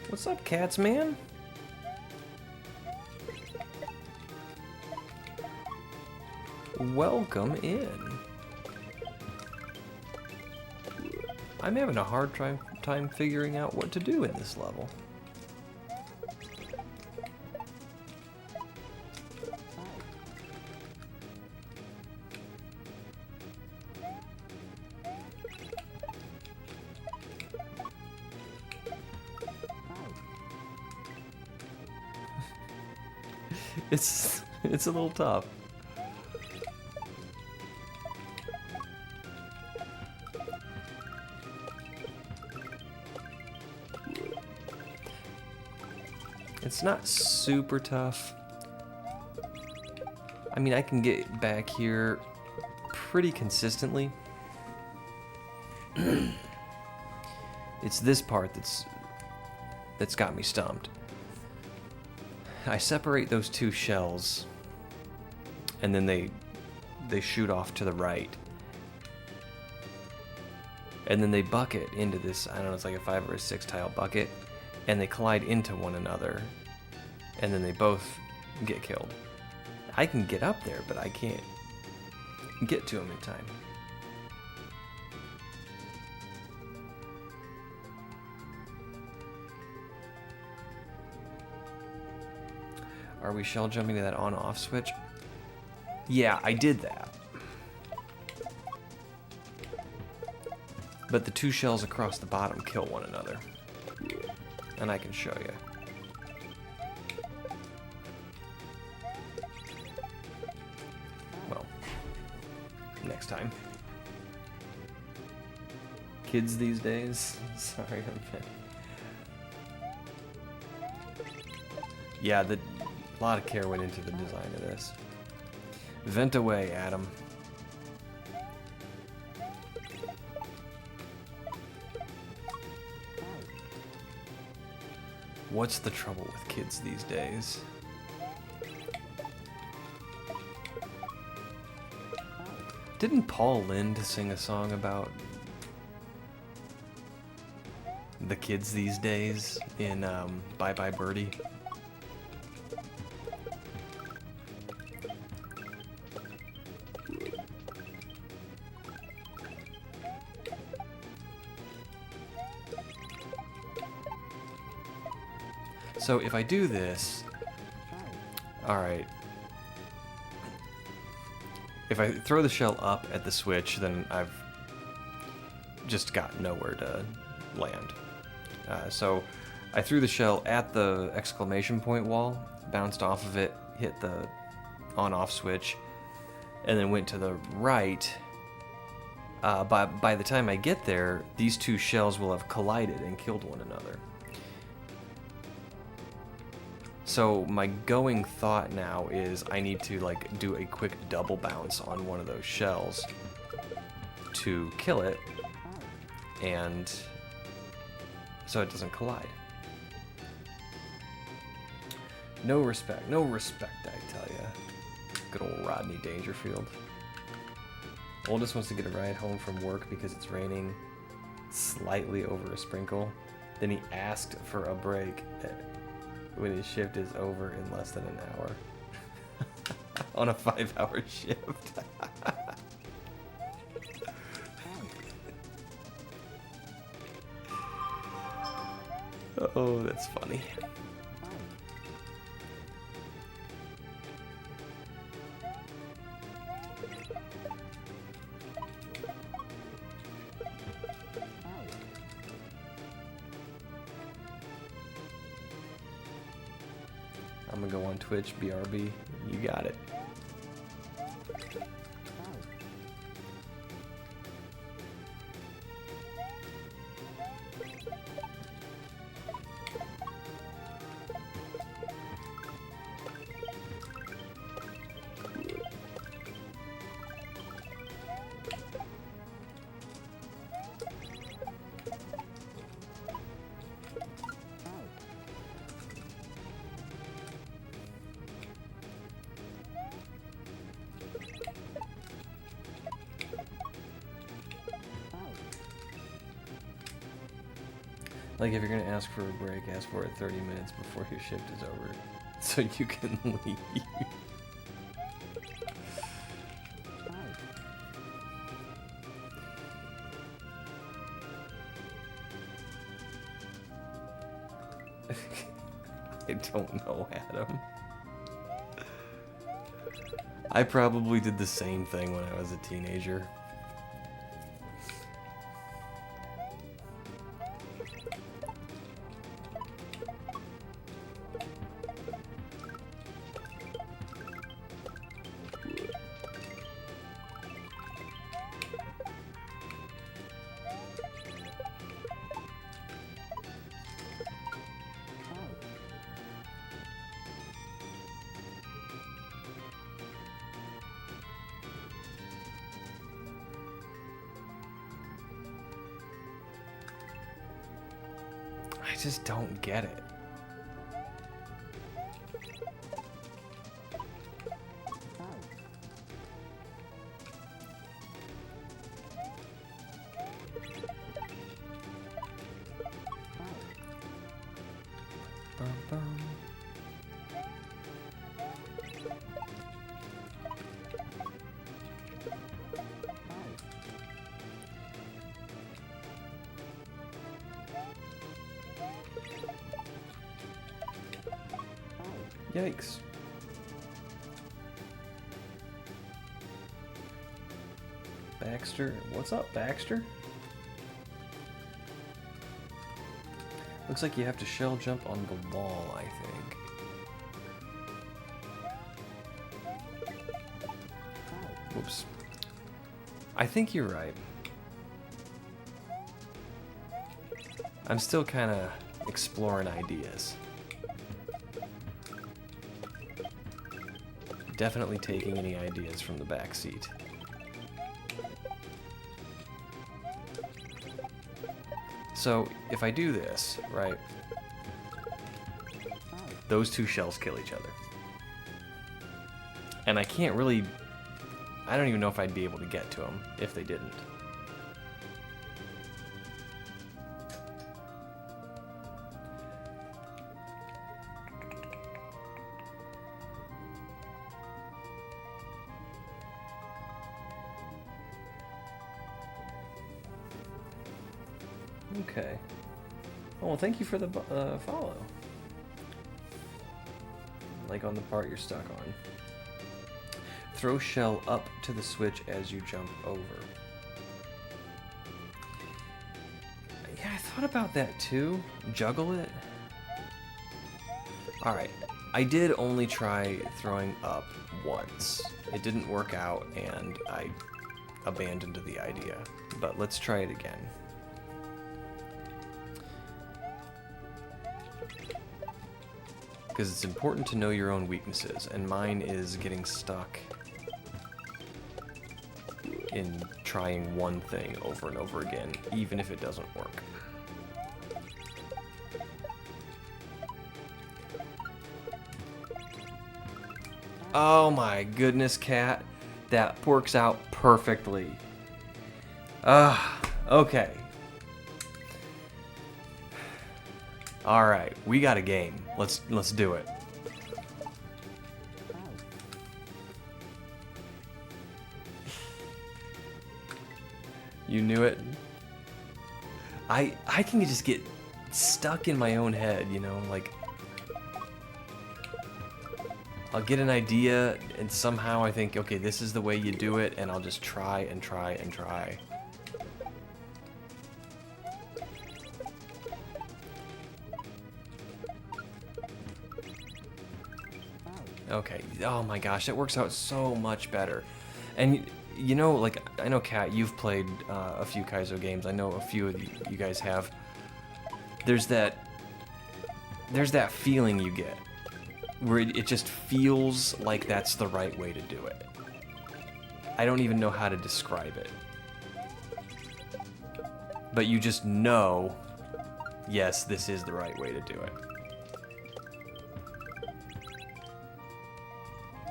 What's up, cats, man? Welcome in. I'm having a hard time figuring out what to do in this level. It's a little tough. It's not super tough. I mean, I can get back here pretty consistently. It's this part that's got me stumped. I separate those two shells, and then they shoot off to the right. and then they bucket into this, I don't know, it's like a 5 or a 6 tile bucket, and they collide into one another, and then they both get killed. I can get up there, but I can't get to them in time. Are we shell jumping to that on-off switch? Yeah, I did that. But the 2 shells across the bottom kill one another. And I can show you. Well, next time. Kids these days? Sorry, yeah, a lot of care went into the design of this. Vent away, Adam. What's the trouble with kids these days? Didn't Paul Lynde sing a song about the kids these days in Bye Bye Birdie? So if I do this, alright, if I throw the shell up at the switch, then I've just got nowhere to land. So I threw the shell at the exclamation point wall, bounced off of it, hit the on-off switch, and then went to the right. By the time I get there, these 2 shells will have collided and killed one another. So my going thought now is I need to like do a quick double bounce on one of those shells to kill it, and so it doesn't collide. No respect, I tell ya. Good old Rodney Dangerfield. Oldest wants to get a ride home from work because it's raining slightly over a sprinkle. Then he asked for a break when his shift is over in less than an hour. On a 5-hour shift. Oh, that's funny. I'm gonna go on Twitch, BRB. You got it. Like, if you're gonna ask for a break, ask for it 30 minutes before your shift is over, so you can leave. I don't know, Adam. I probably did the same thing when I was a teenager. I just don't get it. bum. Yikes. Baxter, what's up, Baxter? Looks like you have to shell jump on the wall, I think. Whoops. I think you're right. I'm still kind of exploring ideas. Definitely taking any ideas from the back seat. So, if I do this, right, those two shells kill each other. And I can't really, I don't even know if I'd be able to get to them if they didn't. Okay. Oh, well, thank you for the follow. Like on the part you're stuck on. Throw shell up to the switch as you jump over. Yeah, I thought about that too. Juggle it. Alright. I did only try throwing up once. It didn't work out and I abandoned the idea. But let's try it again. Because it's important to know your own weaknesses, and mine is getting stuck in trying one thing over and over again, even if it doesn't work. Oh my goodness, Cat. That works out perfectly. Okay. All right, we got a game. Let's do it. You knew it. I can just get stuck in my own head, you know, like I'll get an idea and somehow I think, okay, this is the way you do it, and I'll just try and try and try. Okay, oh my gosh, that works out so much better. And you know, like, I know, Kat, you've played a few Kaizo games. I know a few of you guys have. There's that feeling you get where it just feels like that's the right way to do it. I don't even know how to describe it. But you just know, yes, this is the right way to do it.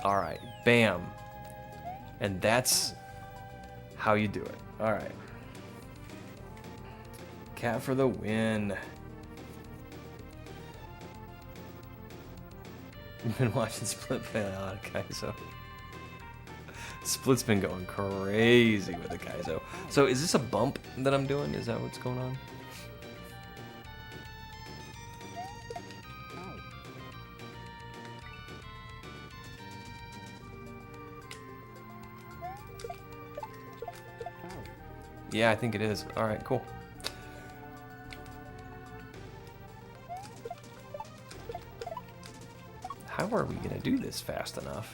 Alright, bam. And that's how you do it. Alright. Cat for the win. You've been watching Split play a lot of Kaizo. Split's been going crazy with the Kaizo. So is this a bump that I'm doing? Is that what's going on? Yeah, I think it is. Alright, cool. How are we gonna do this fast enough?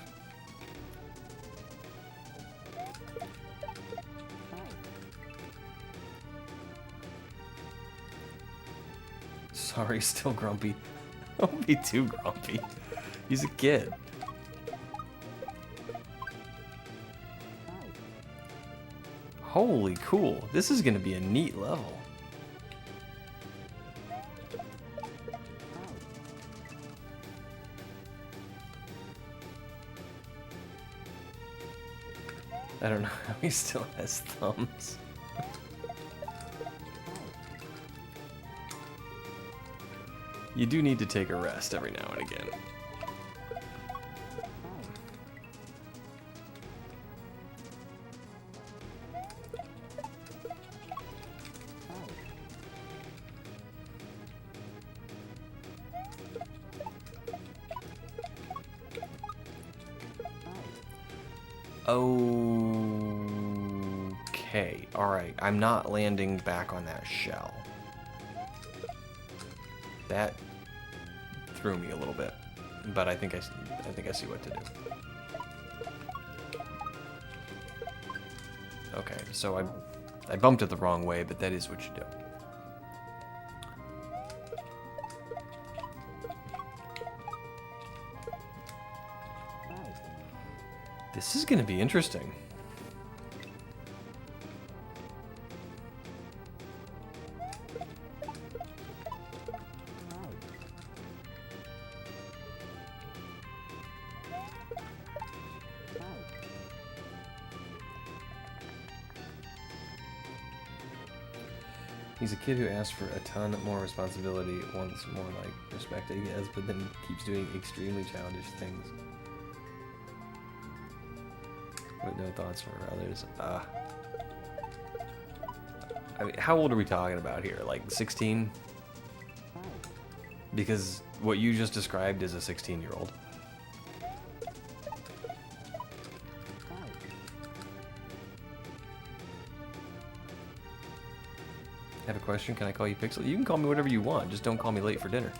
Sorry, still grumpy. Don't be too grumpy. He's a kid. Holy cool. This is gonna be a neat level. I don't know how he still has thumbs. You do need to take a rest every now and again. Okay, alright. I'm not landing back on that shell. That threw me a little bit, but I think I see what to do. Okay, so I bumped it the wrong way, but that is what you do. This is going to be interesting. He's a kid who asks for a ton more responsibility, wants more like respect, I guess, but then keeps doing extremely childish things. With no thoughts for others. I mean, how old are we talking about here? Like 16? Because what you just described is a 16-year-old. Have a question? Can I call you Pixel? You can call me whatever you want. Just don't call me late for dinner.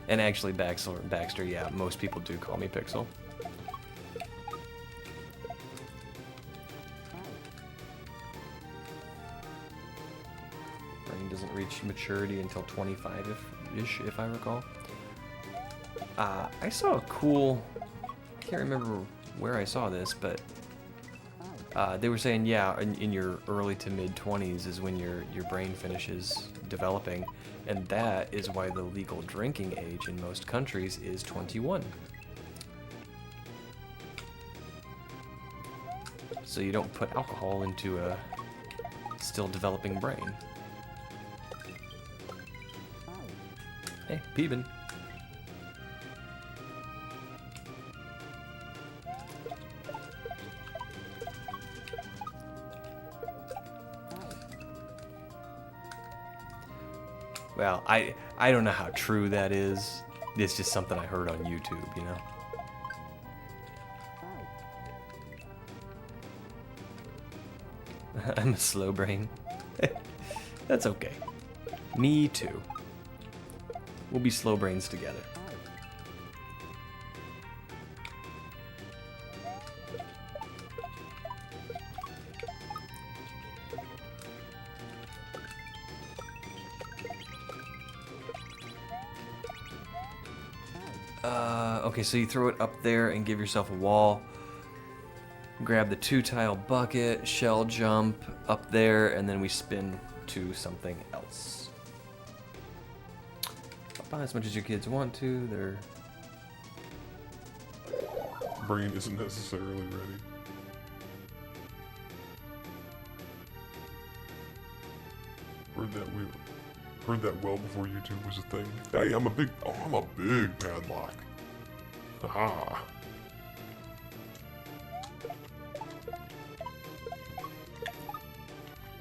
And actually, Baxter, yeah, most people do call me Pixel. Brain doesn't reach maturity until 25-ish, if I recall. I saw a cool... I can't remember where I saw this, but they were saying, yeah, in your early to mid-20s is when your brain finishes developing, and that is why the legal drinking age in most countries is 21. So you don't put alcohol into a still developing brain. Hey, Peebin. Well, I don't know how true that is. It's just something I heard on YouTube, you know? I'm a slow brain. That's okay. Me too. We'll be slow brains together. Okay, so you throw it up there and give yourself a wall. Grab the 2-tile bucket, shell jump up there, and then we spin to something else. Up as much as your kids want to. They're... Brain isn't necessarily ready. Heard that well before YouTube was a thing. Hey, I'm a big padlock. Haha.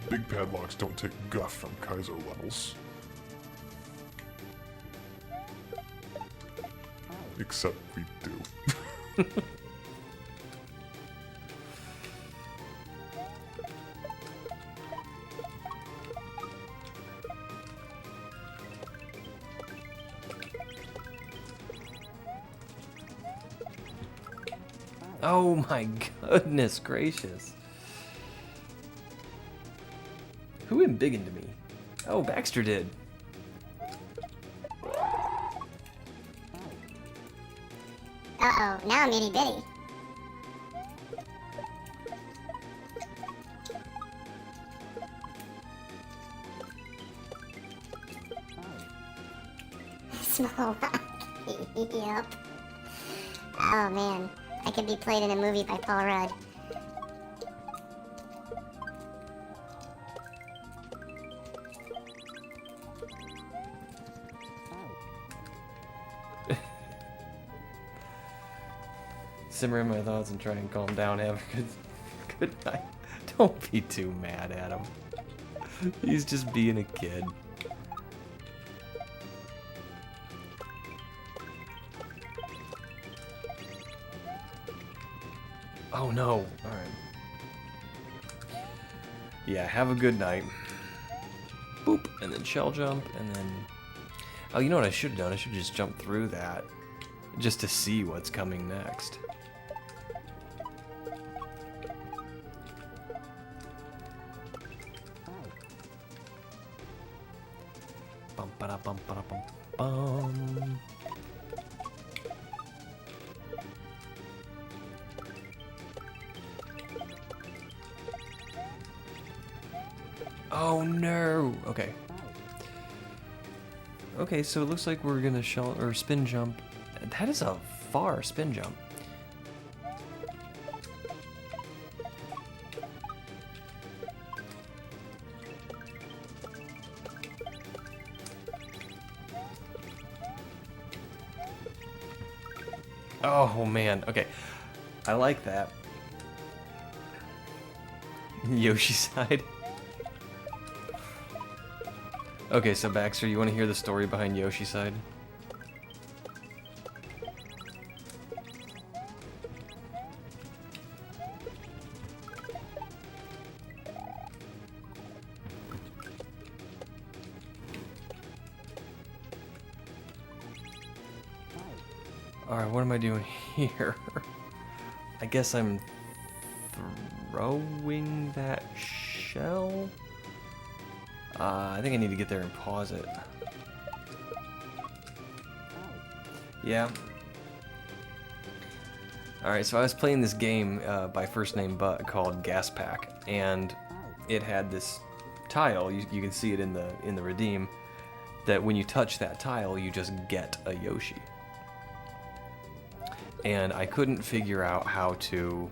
Big padlocks don't take guff from Kaizo levels. Except we do. Oh my goodness gracious. Who embiggened me? Oh, Baxter did. Uh-oh, now I'm itty-bitty. Small. Yep. Oh man, I could be played in a movie by Paul Rudd. Simmer in my thoughts and try and calm down. Have a good night. Don't be too mad at him. He's just being a kid. Oh no. Alright. Yeah, have a good night. Boop. And then shell jump. And then... Oh, you know what I should have done? I should have just jumped through that. Just to see what's coming next. Bum ba da bum ba da bum bum. Oh no! Okay. Okay, so it looks like we're gonna shell or spin jump. That is a far spin jump. Oh man, okay. I like that. Yoshi side. Okay, so Baxter, you want to hear the story behind Yoshi side? Alright, what am I doing here? I guess I'm throwing that shell? I think I need to get there and pause it. Yeah. Alright, so I was playing this game by First Name Butt called Gas Pack, and it had this tile, you can see it in the redeem, that when you touch that tile, you just get a Yoshi. And I couldn't figure out how to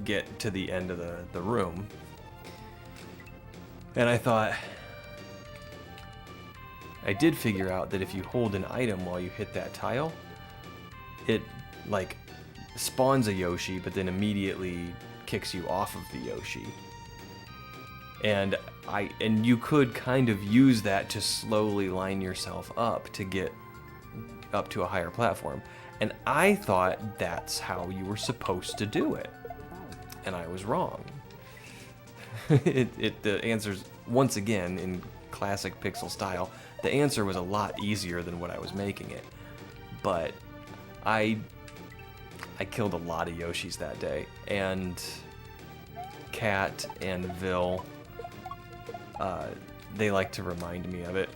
get to the end of the room. And I thought, I did figure out that if you hold an item while you hit that tile, it like spawns a Yoshi, but then immediately kicks you off of the Yoshi. And you could kind of use that to slowly line yourself up to get up to a higher platform. And I thought that's how you were supposed to do it. And I was wrong. The answer's, once again, in classic Pixel style, the answer was a lot easier than what I was making it. But I killed a lot of Yoshis that day. And Kat and Vil, they like to remind me of it.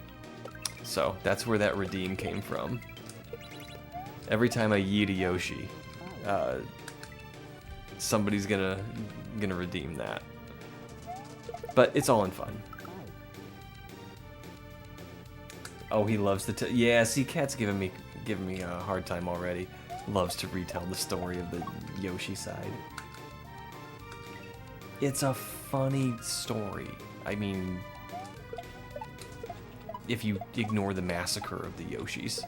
So that's where that redeem came from. Every time I yeet a Yoshi, somebody's gonna redeem that. But it's all in fun. Oh, he loves to yeah, see, Cat's giving me a hard time already. Loves to retell the story of the Yoshi side. It's a funny story. I mean, if you ignore the massacre of the Yoshis.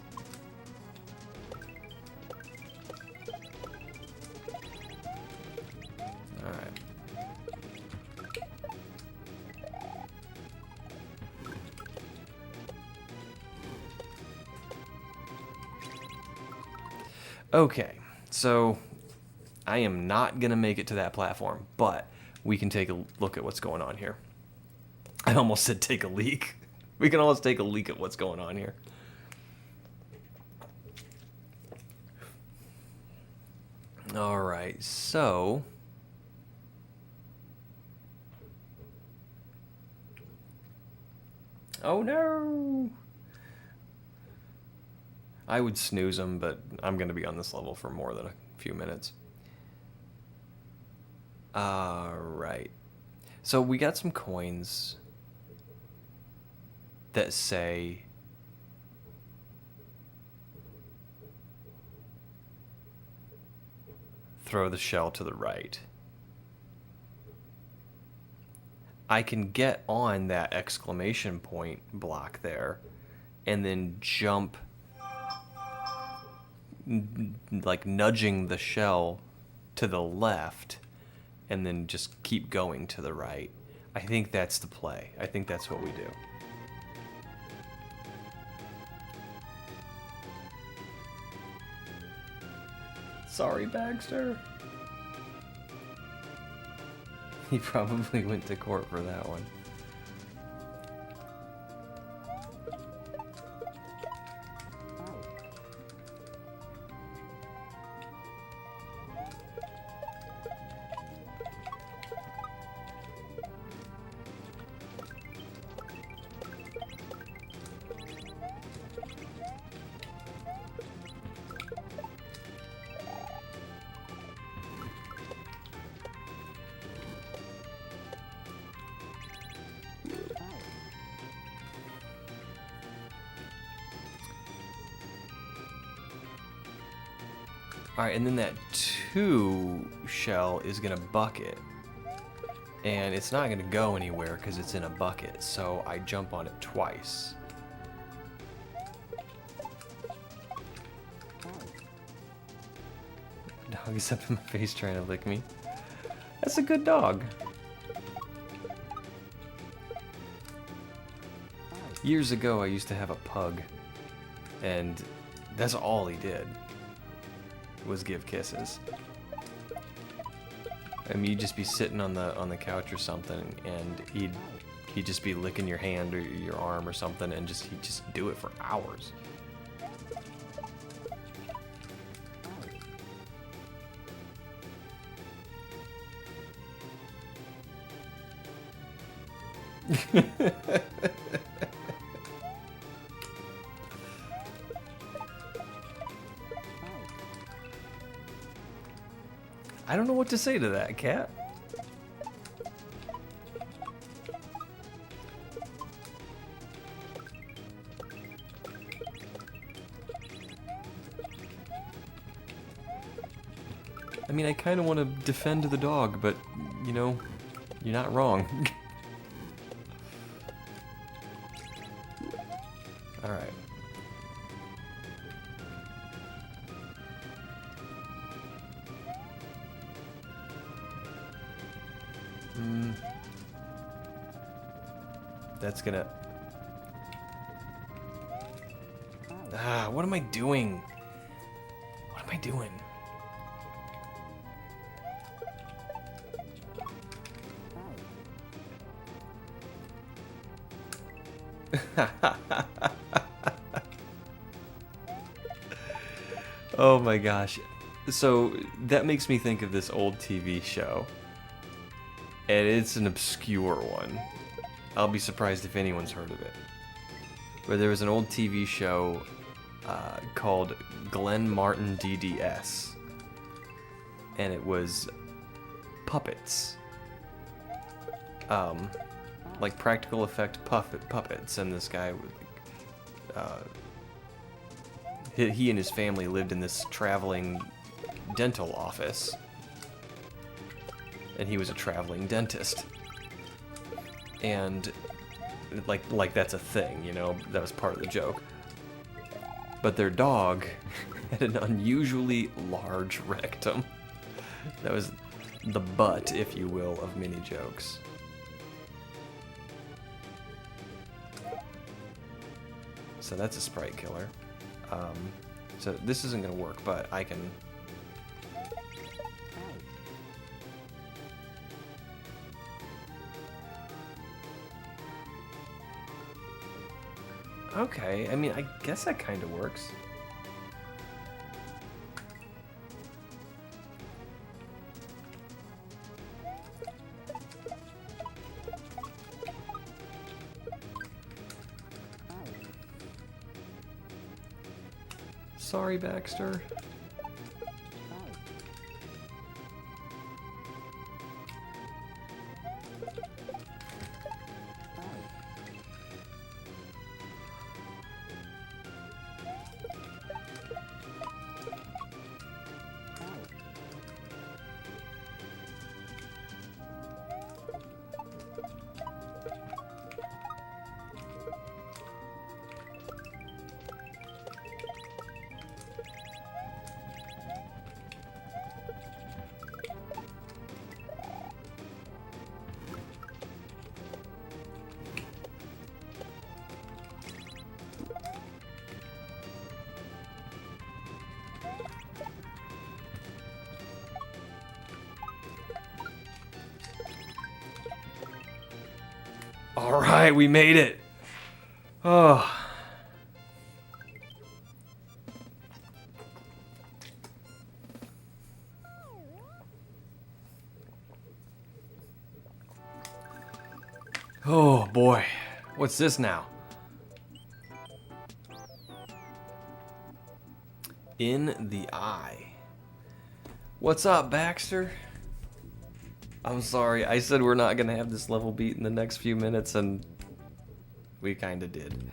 Okay, so I am not going to make it to that platform, but we can take a look at what's going on here. I almost said take a leak. We can almost take a leak at what's going on here. All right, so... Oh no! I would snooze them, but I'm going to be on this level for more than a few minutes. Alright. So we got some coins that say throw the shell to the right. I can get on that exclamation point block there and then jump, like nudging the shell to the left and then just keep going to the right. I think that's the play. I think that's what we do. Sorry, Baxter. He probably went to court for that one. Alright, and then that 2 shell is going to bucket. And it's not going to go anywhere because it's in a bucket, so I jump on it twice. Dog is up in my face trying to lick me. That's a good dog. Years ago, I used to have a pug, and that's all he did. Was give kisses. I mean, you'd just be sitting on the couch or something, and he'd just be licking your hand or your arm or something, and he'd just do it for hours. I don't know what to say to that, cat. I mean, I kind of want to defend the dog, but, you know, you're not wrong. Alright. That's gonna... what am I doing? What am I doing? Oh my gosh. So that makes me think of this old TV show. And it's an obscure one. I'll be surprised if anyone's heard of it. Where there was an old TV show called Glenn Martin DDS. And it was puppets. Like practical effect puppets. And this guy would... he and his family lived in this traveling dental office. And he was a traveling dentist. And like that's a thing, you know, that was part of the joke. But their dog had an unusually large rectum. That was the butt, if you will, of many jokes. So that's a sprite killer. So this isn't gonna work, but I can... Okay, I mean, I guess that kind of works. Sorry, Baxter. All right, we made it. Oh. Oh boy. What's this now? In the eye. What's up, Baxter? I'm sorry, I said we're not gonna have this level beat in the next few minutes, and we kinda did.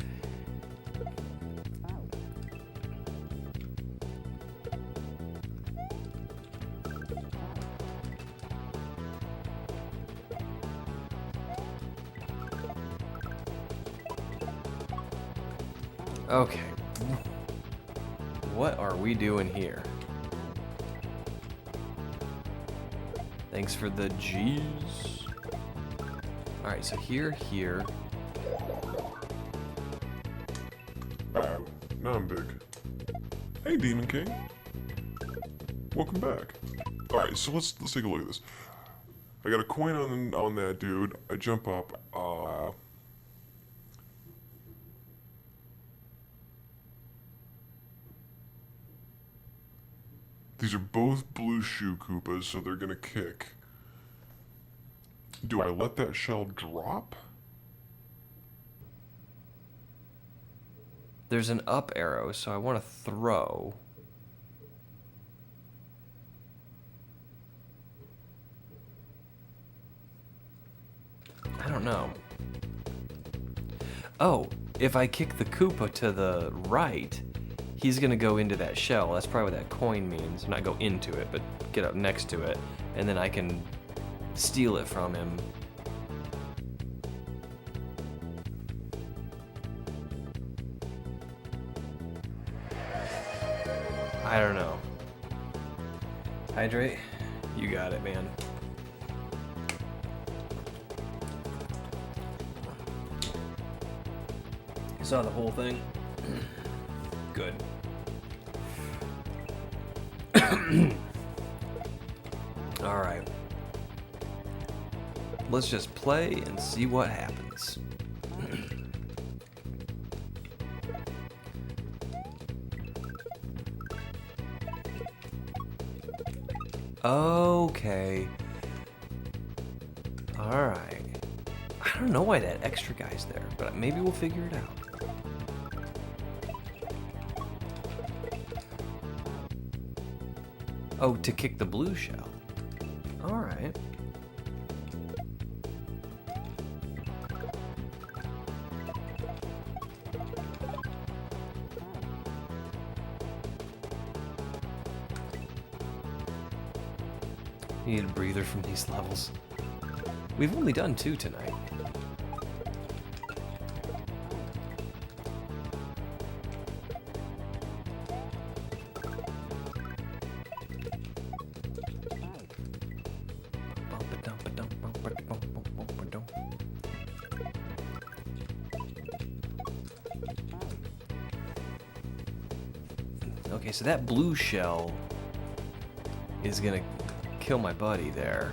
Okay. What are we doing here? Thanks for the G's. Alright, so here. Wow, now I'm big. Hey, Demon King. Welcome back. Alright, so let's take a look at this. I got a coin on that dude. I jump up. These are both blue shoe Koopas, so they're gonna kick. Do I let that shell drop? There's an up arrow, so I want to throw. I don't know. Oh, if I kick the Koopa to the right, he's gonna go into that shell. That's probably what that coin means. Not go into it, but get up next to it, and then I can steal it from him. I don't know. Hydrate? You got it, man. Saw the whole thing? Good. Alright. Let's just play and see what happens. Okay. Alright. I don't know why that extra guy's there, but maybe we'll figure it out. Oh, to kick the blue shell. Alright. You need a breather from these levels. We've only done 2 tonight. Okay, so that blue shell is gonna kill my buddy there.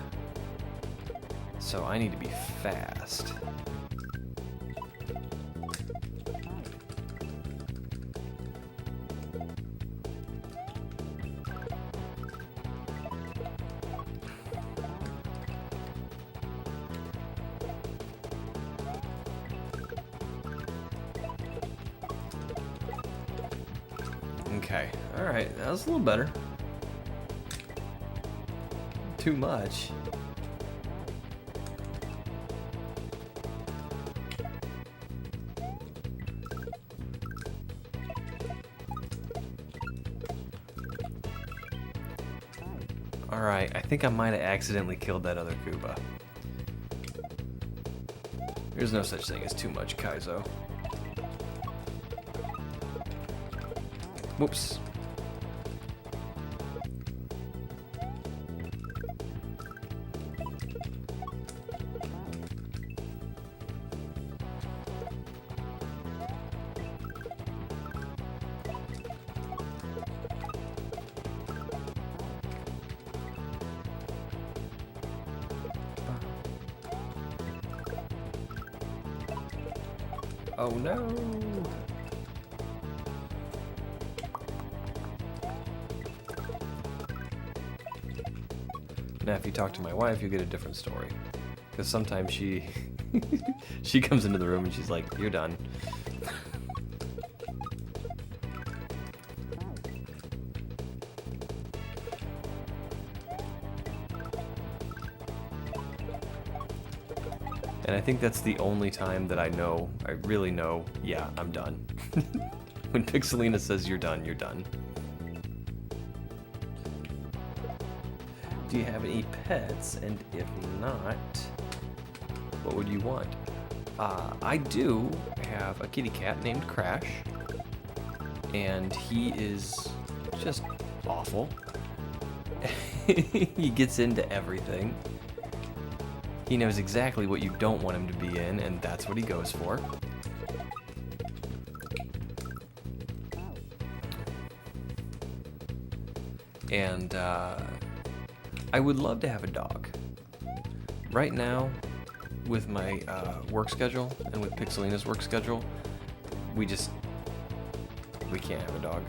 So I need to be fast. Okay, alright, that was a little better. Too much. Alright, I think I might have accidentally killed that other Koopa. There's no such thing as too much Kaizo. Whoops. Oh no! Now, if you talk to my wife, you'll get a different story. Because sometimes she she comes into the room and she's like, "You're done." And I think that's the only time that I really know, yeah, I'm done. When Pixelina says you're done, you're done. Do you have any pets? And if not, what would you want? I do have a kitty cat named Crash. And he is just awful. He gets into everything. He knows exactly what you don't want him to be in, and that's what he goes for. And I would love to have a dog. Right now, with my work schedule and with Pixelina's work schedule, we can't have a dog.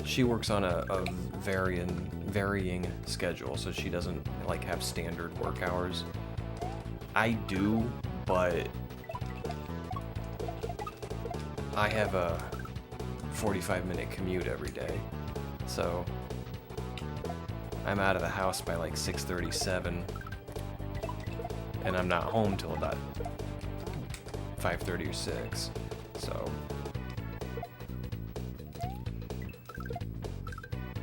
She works on a varying schedule, so she doesn't like have standard work hours. I do, but I have a 45-minute commute every day, so I'm out of the house by like 6:37, and I'm not home till about 5:30 or 6. So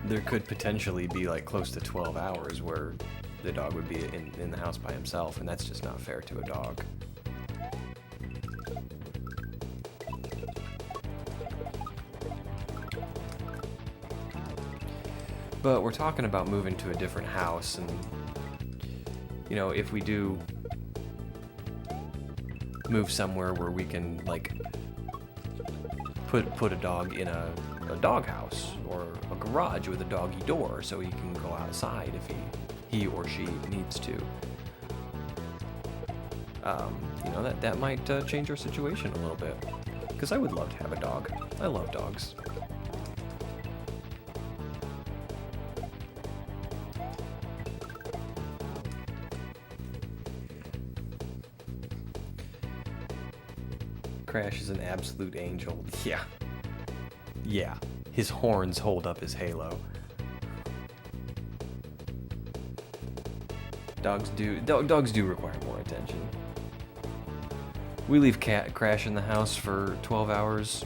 there could potentially be like close to 12 hours where the dog would be in the house by himself, and that's just not fair to a dog. But we're talking about moving to a different house, and you know, if we do move somewhere where we can like put a dog in a dog house or a garage with a doggy door so he can go outside if he or she needs to. You know, that might change our situation a little bit, because I would love to have a dog. I love dogs. Crash is an absolute angel. Yeah. Yeah. His horns hold up his halo. Dogs do require more attention. We leave Crash in the house for 12 hours.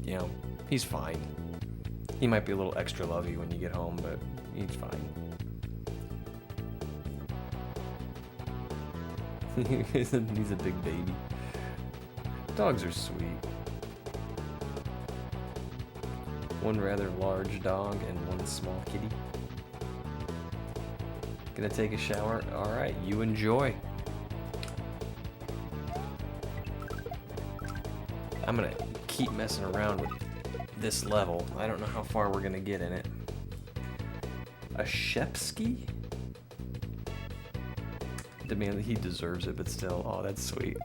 You know, he's fine. He might be a little extra lovey when you get home, but he's fine. He's a big baby. Dogs are sweet. One rather large dog and one small kitty. Gonna take a shower? Alright, you enjoy. I'm gonna keep messing around with this level. I don't know how far we're gonna get in it. A Shepsky? I mean, he deserves it, but still. Oh, that's sweet.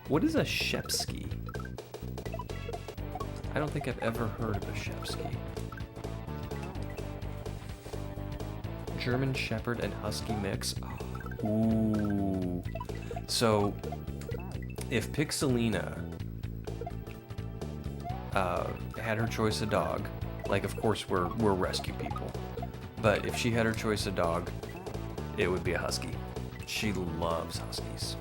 What is a Shepsky? I don't think I've ever heard of a Shepsky. German Shepherd and Husky mix. Oh. Ooh. So, if Pixelina had her choice of dog, like of course we're rescue people, but if she had her choice of dog, it would be a Husky. She loves Huskies.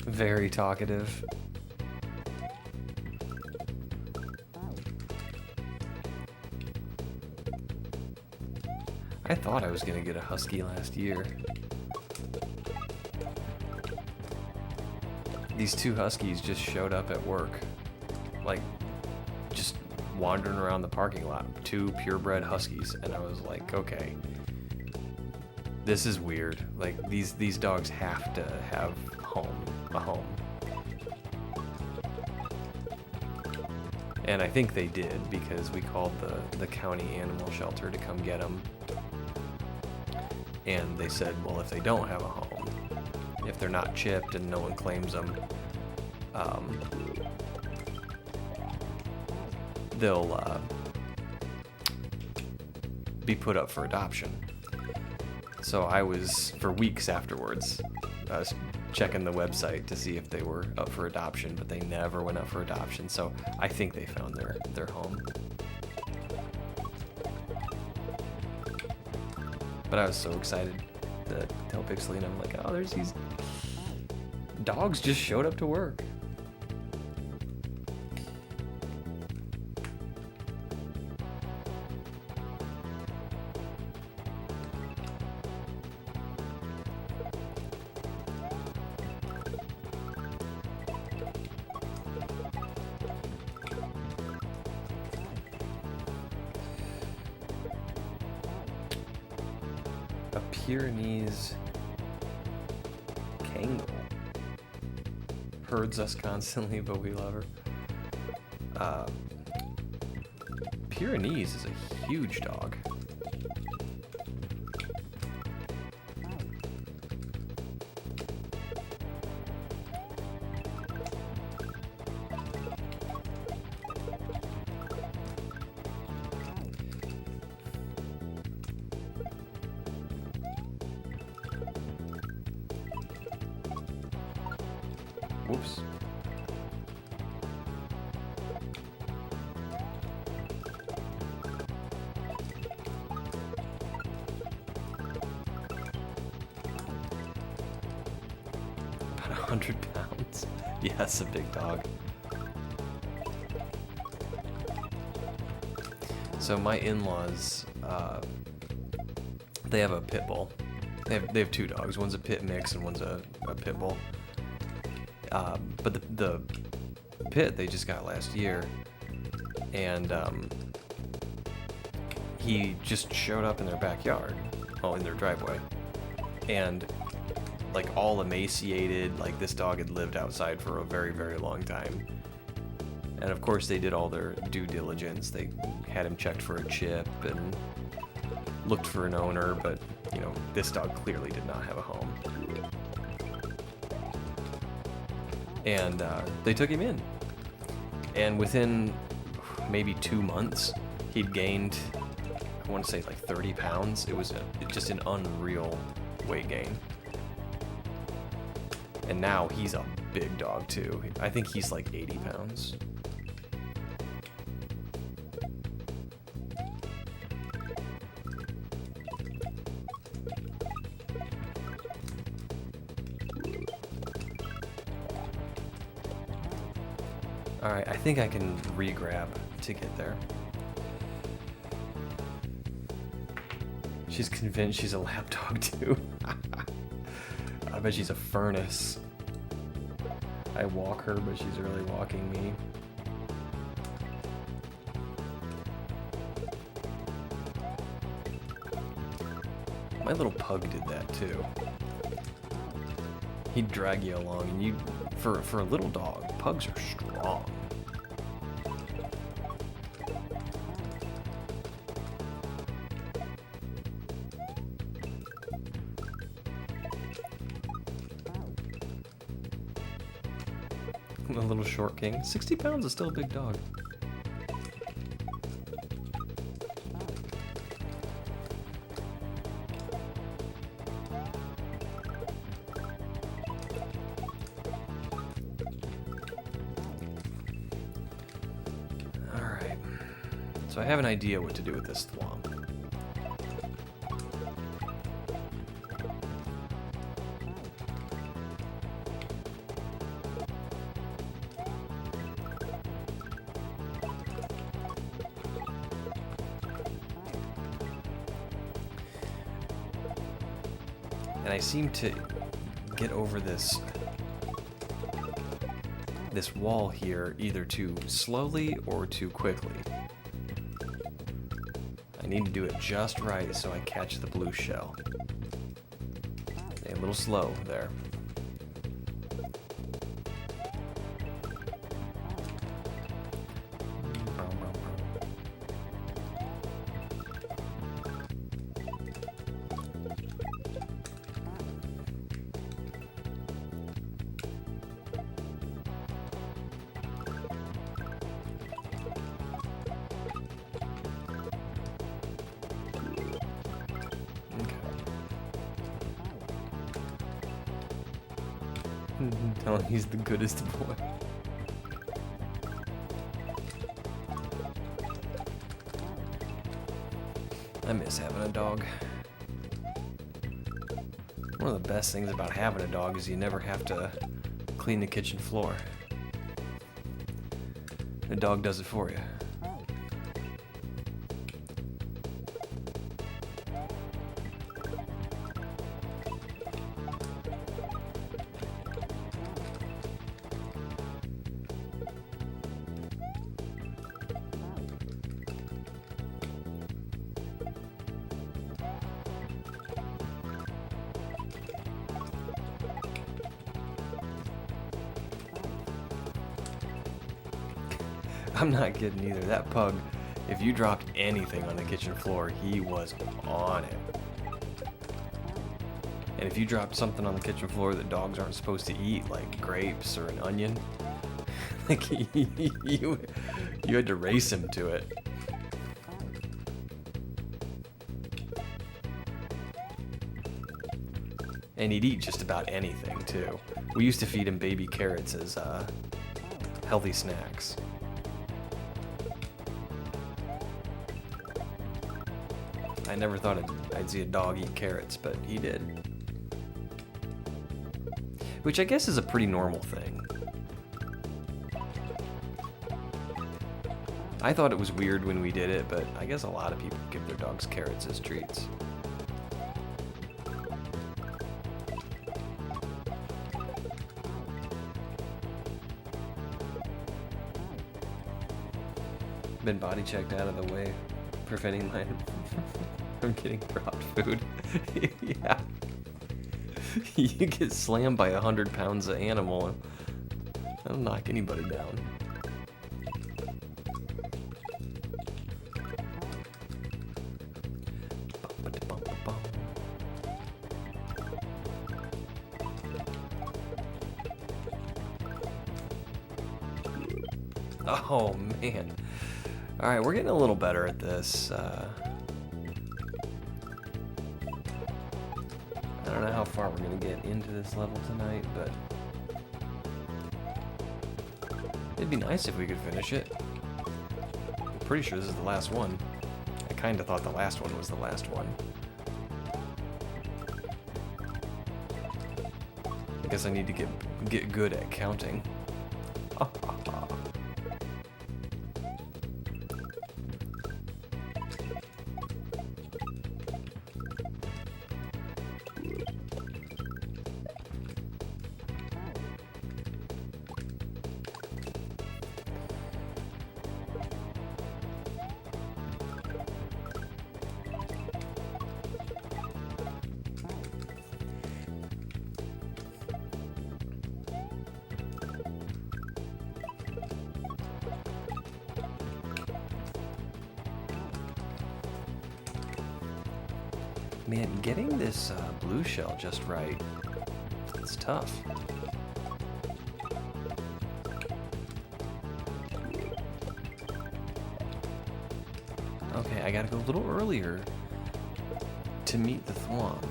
Very talkative. I thought I was gonna get a Husky last year. These two Huskies just showed up at work. Like, just wandering around the parking lot. Two purebred Huskies. And I was like, okay. This is weird. Like, these dogs have to have a home. And I think they did, because we called the county animal shelter to come get them. And they said, well, if they don't have a home, if they're not chipped and no one claims them, they'll be put up for adoption. So I was, for weeks afterwards, I was checking the website to see if they were up for adoption, but they never went up for adoption. So I think they found their home. But I was so excited to tell Pixelina, I'm like, oh, there's these dogs just showed up to work. A Pyrenees Kangal herds us constantly, but we love her. Pyrenees is a huge dog. Whoops. About 100 pounds. Yeah, that's a big dog. So my in-laws, they have a pit bull. They have two dogs. One's a pit mix and one's a pit bull. But the pit they just got last year, and he just showed up in their backyard, in their driveway, and like all emaciated, like this dog had lived outside for a very, very long time. And of course they did all their due diligence. They had him checked for a chip and looked for an owner, but you know, this dog clearly did not have a home. And they took him in, and within maybe 2 months he'd gained, I want to say, like 30 pounds. It was just an unreal weight gain, and now he's a big dog too. I think he's like 80 pounds. Alright, I think I can re-grab to get there. She's convinced she's a lapdog too. I bet she's a furnace. I walk her, but she's really walking me. My little pug did that too. He'd drag you along, and for a little dog, pugs are strong. A little short king. 60 pounds is still a big dog. Alright. So I have an idea what to do with this thwomp. And I seem to get over this wall here either too slowly or too quickly. I need to do it just right so I catch the blue shell. Stay a little slow there. Tell him he's the goodest boy. I miss having a dog. One of the best things about having a dog is you never have to clean the kitchen floor. The dog does it for you. I'm not kidding either. That pug, if you dropped anything on the kitchen floor, he was on it. And if you dropped something on the kitchen floor that dogs aren't supposed to eat, like grapes or an onion, like you had to race him to it. And he'd eat just about anything too. We used to feed him baby carrots as healthy snacks. I never thought I'd see a dog eat carrots, but he did. Which I guess is a pretty normal thing. I thought it was weird when we did it, but I guess a lot of people give their dogs carrots as treats. Been body checked out of the way, preventing mine from getting dropped food. Yeah. You get slammed by 100 pounds of animal. That'll knock anybody down. Oh man. Alright, we're getting a little better at this. I don't know how far we're going to get into this level tonight, but it'd be nice if we could finish it. I'm pretty sure this is the last one. I kind of thought the last one was the last one. I guess I need to get good at counting. Man, getting this blue shell just right, it's tough. Okay, I gotta go a little earlier to meet the thwomp.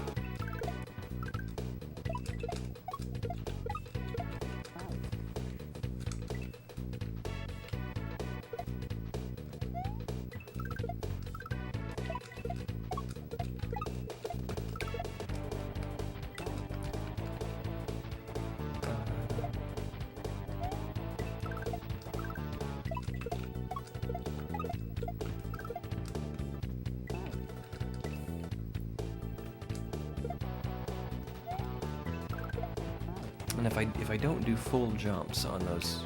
And if I don't do full jumps on those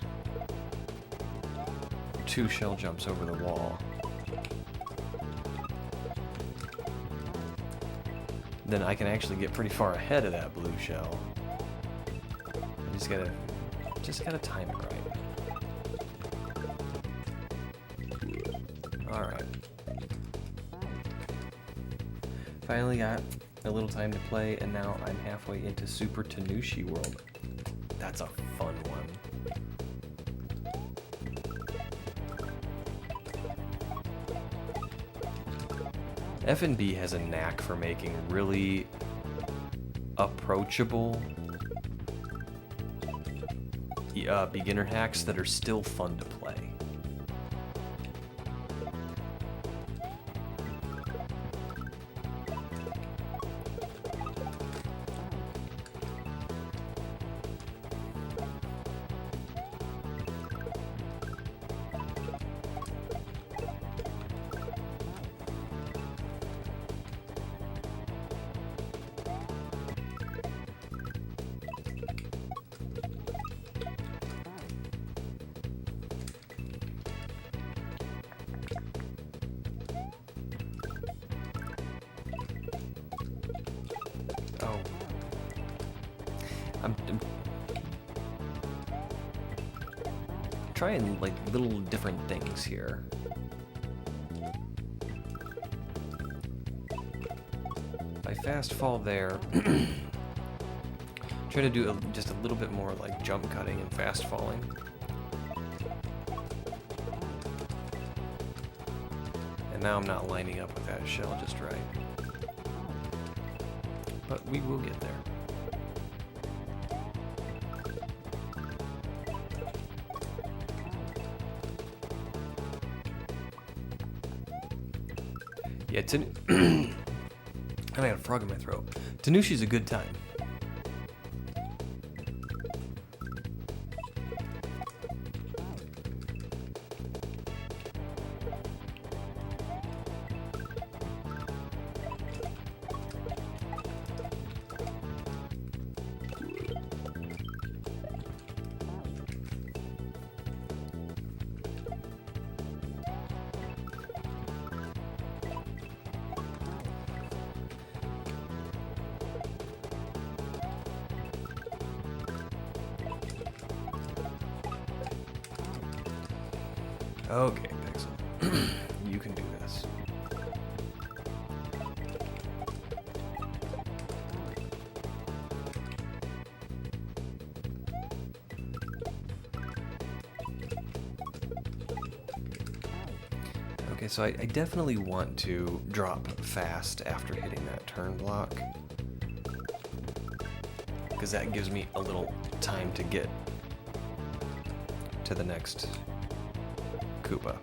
2 shell jumps over the wall, then I can actually get pretty far ahead of that blue shell. I just gotta time it right. Alright. Finally got a little time to play, and now I'm halfway into Super Tanushi World. That's a fun one. F&B has a knack for making really approachable beginner hacks that are still fun to play. Oh. I'm trying like little different things here. If I fast fall there, try to do just a little bit more like jump cutting and fast falling. And now I'm not lining up with that shell just right. But we will get there. Yeah, I got a frog in my throat. Tanushi's a good time. Okay, Pixel. You can do this. Okay, so I definitely want to drop fast after hitting that turn block, because that gives me a little time to get to the next Koopa.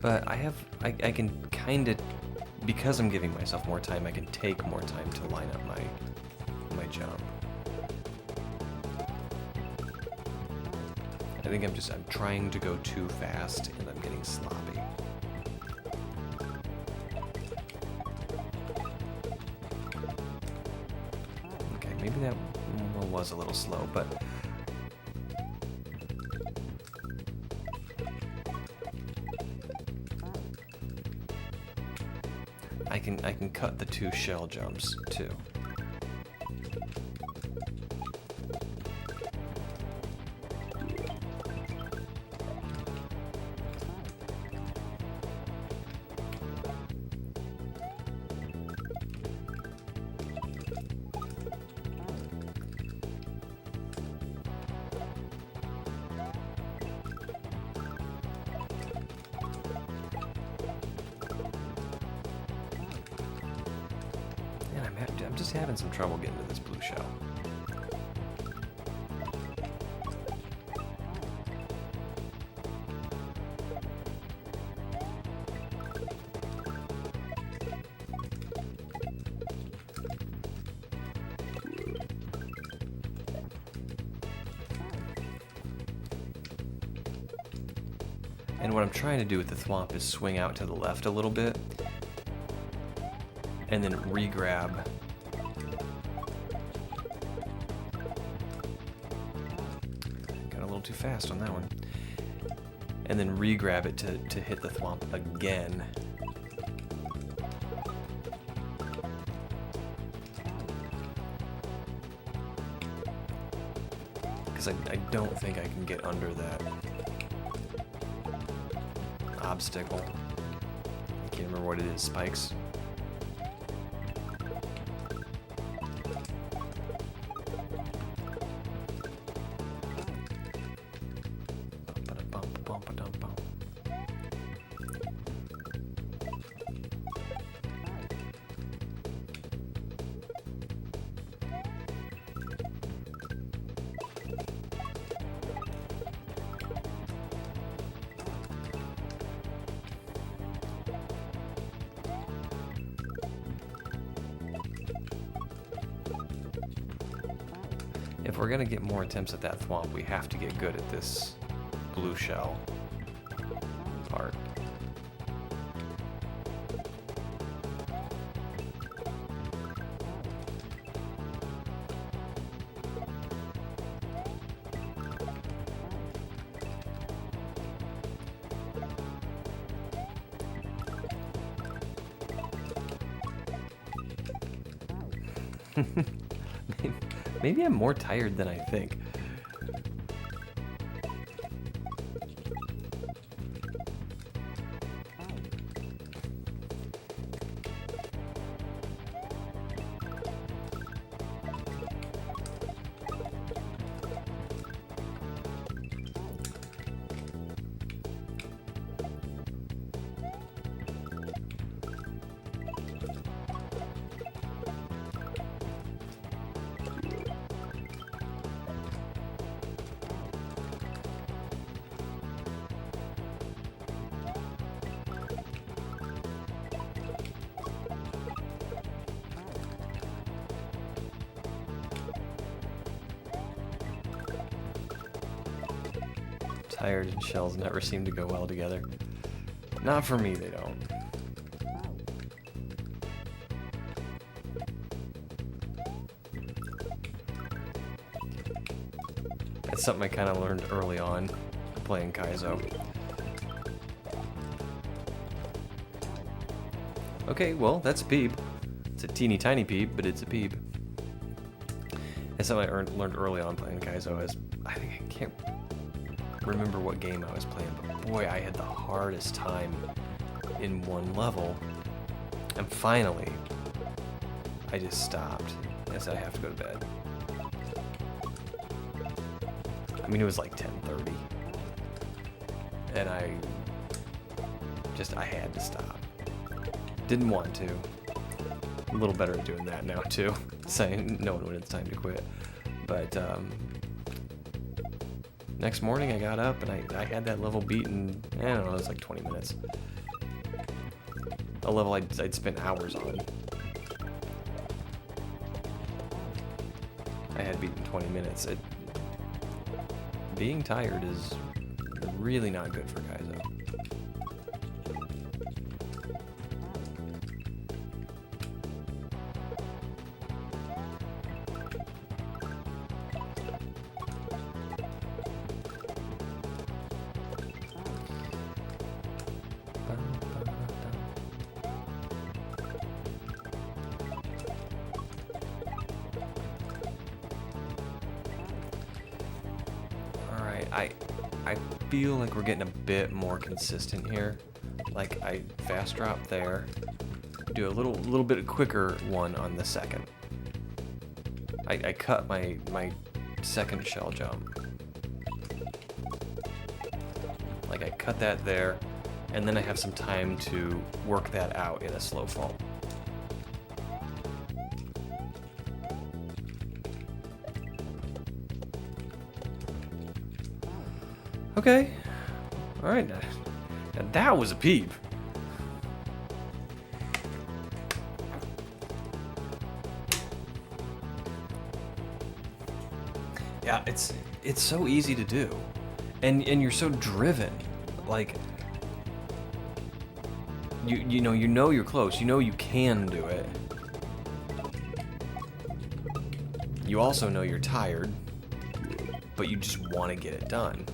But I can kind of, because I'm giving myself more time, I can take more time to line up my jump. I think I'm trying to go too fast and I'm getting sloppy. Okay, maybe that was a little slow, but I can cut the two shell jumps too. I'm just having some trouble getting to this blue shell. And what I'm trying to do with the thwomp is swing out to the left a little bit and then re-grab. Too fast on that one. and then re-grab it to hit the thwomp again. Because I don't think I can get under that obstacle. I can't remember what it is. Spikes? If we're gonna get more attempts at that thwomp, we have to get good at this blue shell part. Maybe I'm more tired than I think. Tired and shells never seem to go well together. Not for me, they don't. That's something I kind of learned early on playing Kaizo. Okay, well, that's a peep. It's a teeny tiny peep, but it's a peep. That's something I learned early on playing Kaizo. I can't remember what game I was playing, but boy, I had the hardest time in one level. And finally, I just stopped. I said I have to go to bed. I mean, it was like 10:30. And I had to stop. Didn't want to. I'm a little better at doing that now, too. Saying, knowing when it's time to quit. But, next morning I got up and I had that level beat in, I don't know, it was like 20 minutes. A level I'd spent hours on. I had beat in 20 minutes. Being tired is really not good for Kaizo. I feel like we're getting a bit more consistent here. Like I fast drop there, do a little bit quicker one on the second. I cut my second shell jump. Like I cut that there, and then I have some time to work that out in a slow fall. Okay. Alright. Now that was a peep. Yeah, it's so easy to do. And you're so driven. Like you know you're close. You know you can do it. You also know you're tired, but you just want to get it done.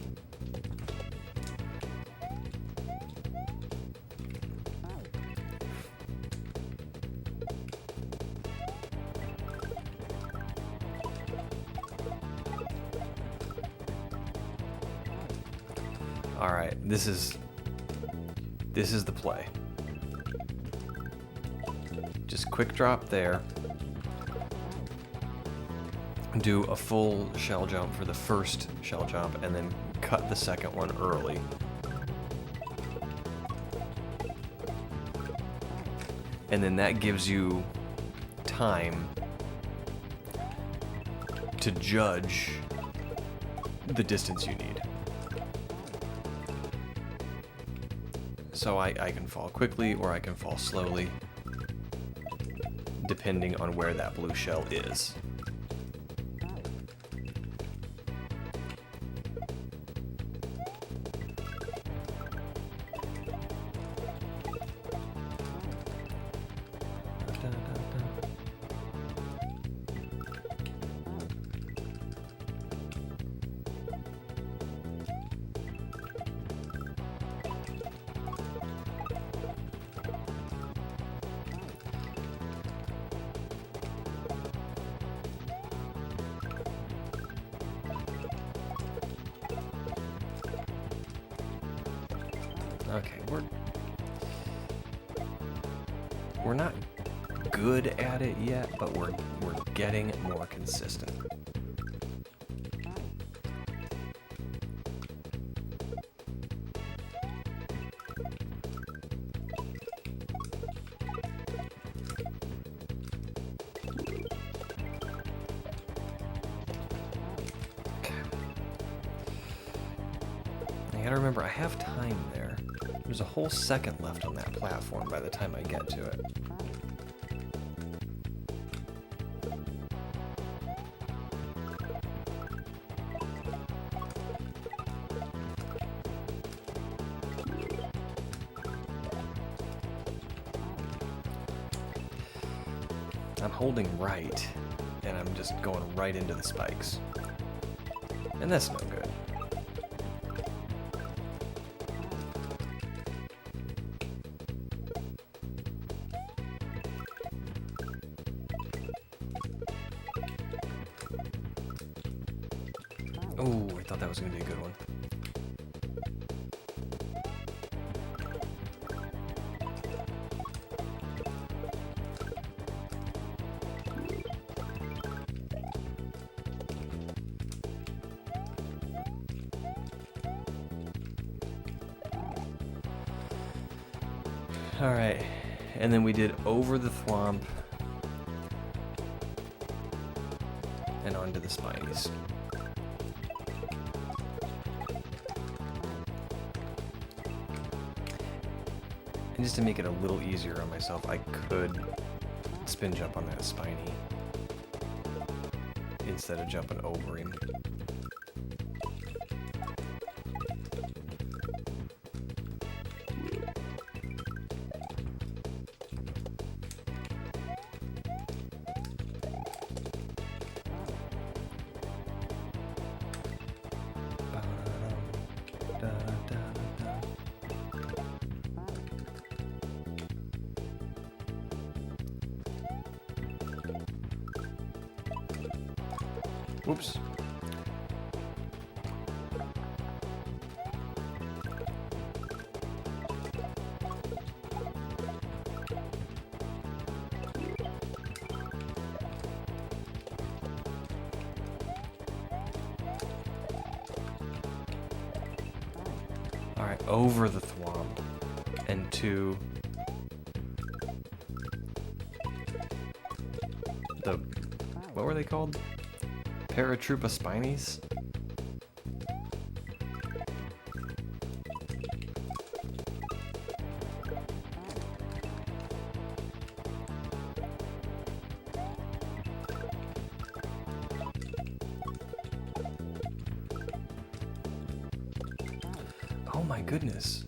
All right, this is the play. Just quick drop there. Do a full shell jump for the first shell jump, and then cut the second one early. And then that gives you time to judge the distance you need. So I can fall quickly or I can fall slowly, depending on where that blue shell is. Okay, we're not good at it yet, but we're getting more consistent. I gotta remember, I have time there. There's a whole second left on that platform by the time I get to it. I'm holding right, and I'm just going right into the spikes. And that's no good. Oh, I thought that was going to be a good one. All right, and then we did over the thwomp and onto the spinies. And just to make it a little easier on myself, I could spin jump on that spiny instead of jumping over him. Whoops. All right, over the thwomp and to the, what were they called? Paratroopa spinies? Oh my goodness.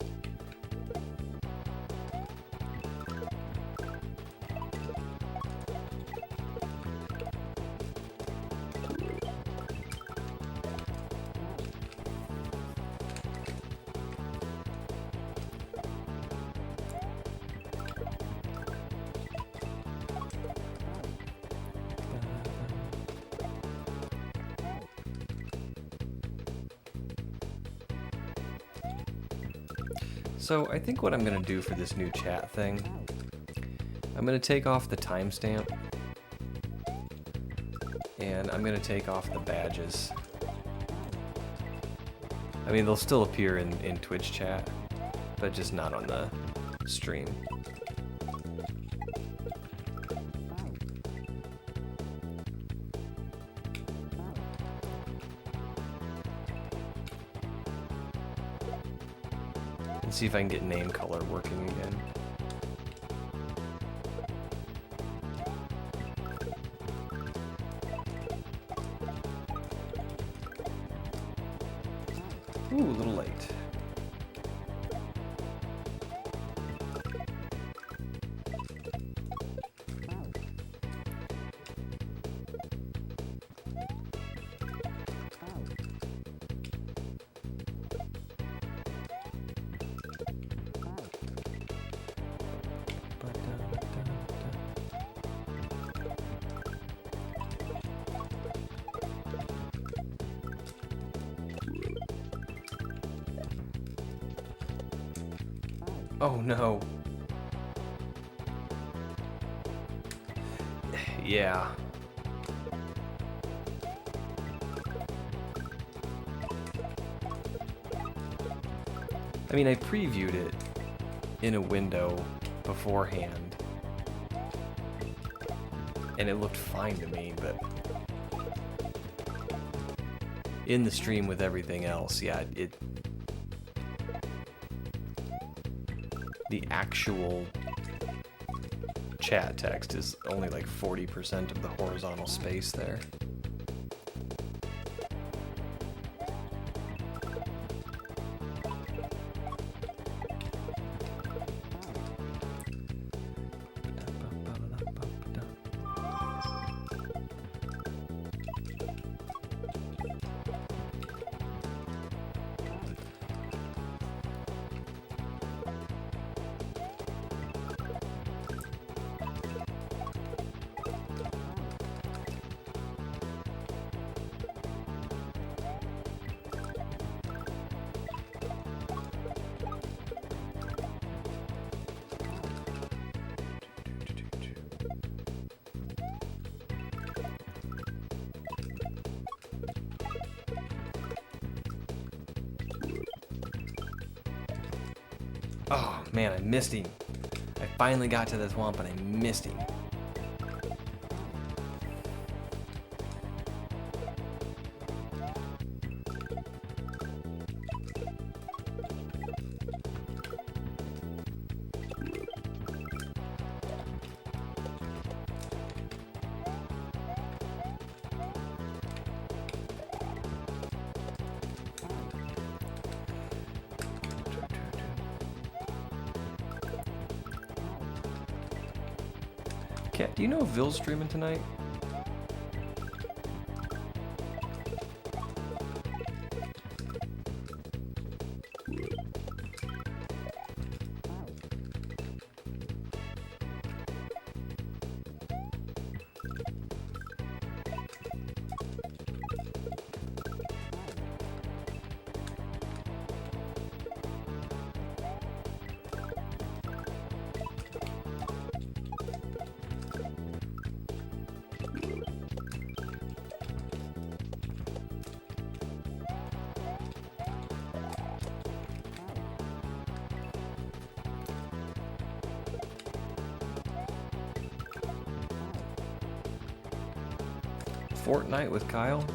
So I think what I'm gonna do for this new chat thing, I'm gonna take off the timestamp, and I'm gonna take off the badges. I mean, they'll still appear in Twitch chat, but just not on the stream. And see if I can get name color working again. Ooh, a little late. Oh no. Yeah. I mean, I previewed it in a window beforehand, and it looked fine to me, but in the stream with everything else, yeah, the actual chat text is only like 40% of the horizontal space there. Oh man, I missed him. I finally got to the swamp and I missed him. Cat, do you know if Ville's streaming tonight? Fortnite with Kyle?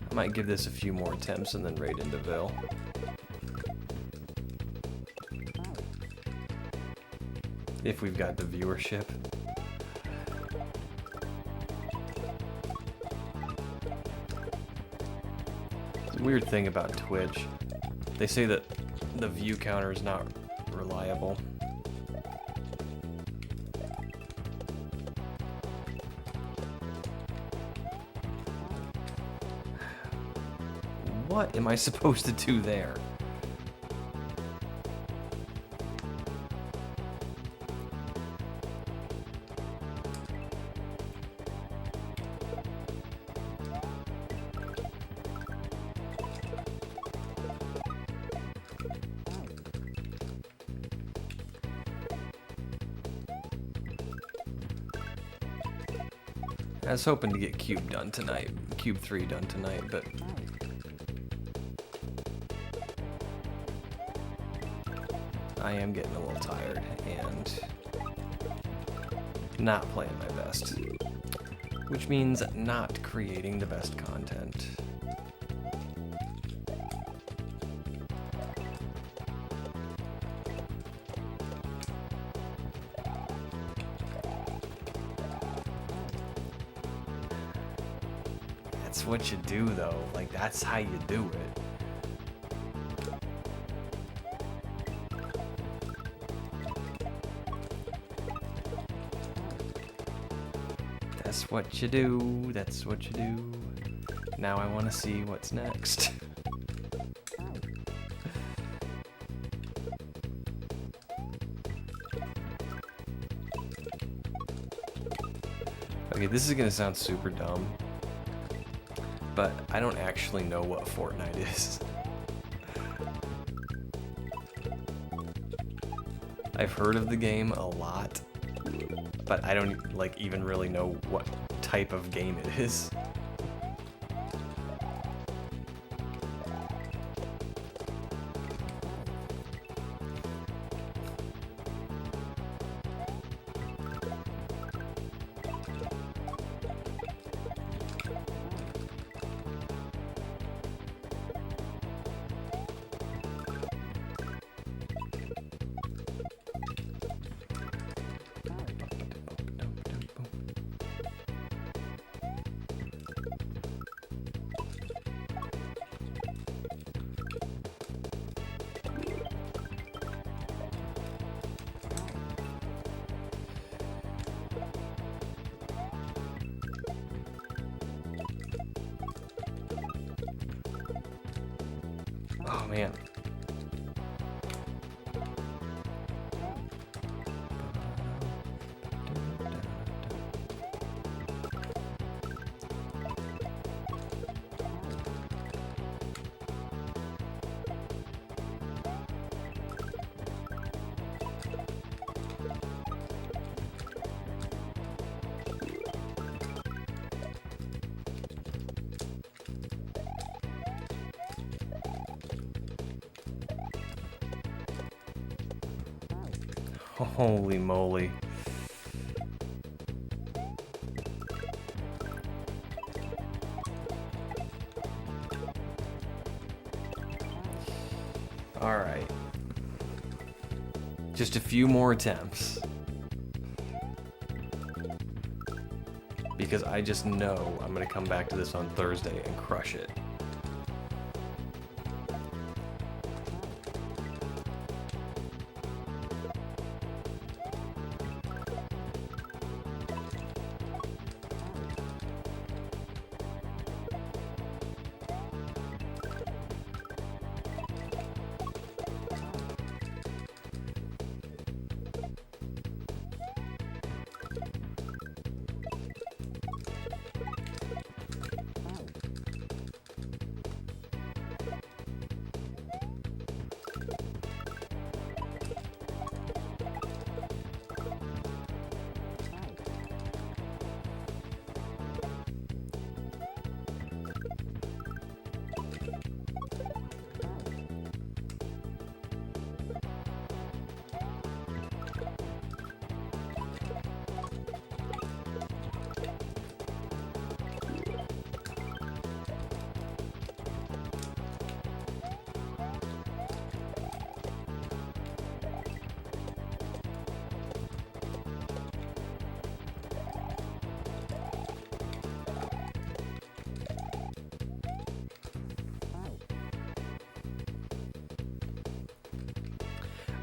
I might give this a few more attempts and then raid into Ville. If we've got the viewership. Weird thing about Twitch, they say that the view counter is not reliable. What am I supposed to do there? I was hoping to get Cube done tonight, Cube 3 done tonight, but I am getting a little tired and not playing my best, which means not creating the best content. That's what you do, though. Like, that's how you do it. That's what you do. That's what you do. Now I want to see what's next. Okay, this is gonna sound super dumb, but I don't actually know what Fortnite is. I've heard of the game a lot, but I don't like even really know what type of game it is. Oh man. Holy moly. All right. Just a few more attempts. Because I just know I'm gonna come back to this on Thursday and crush it.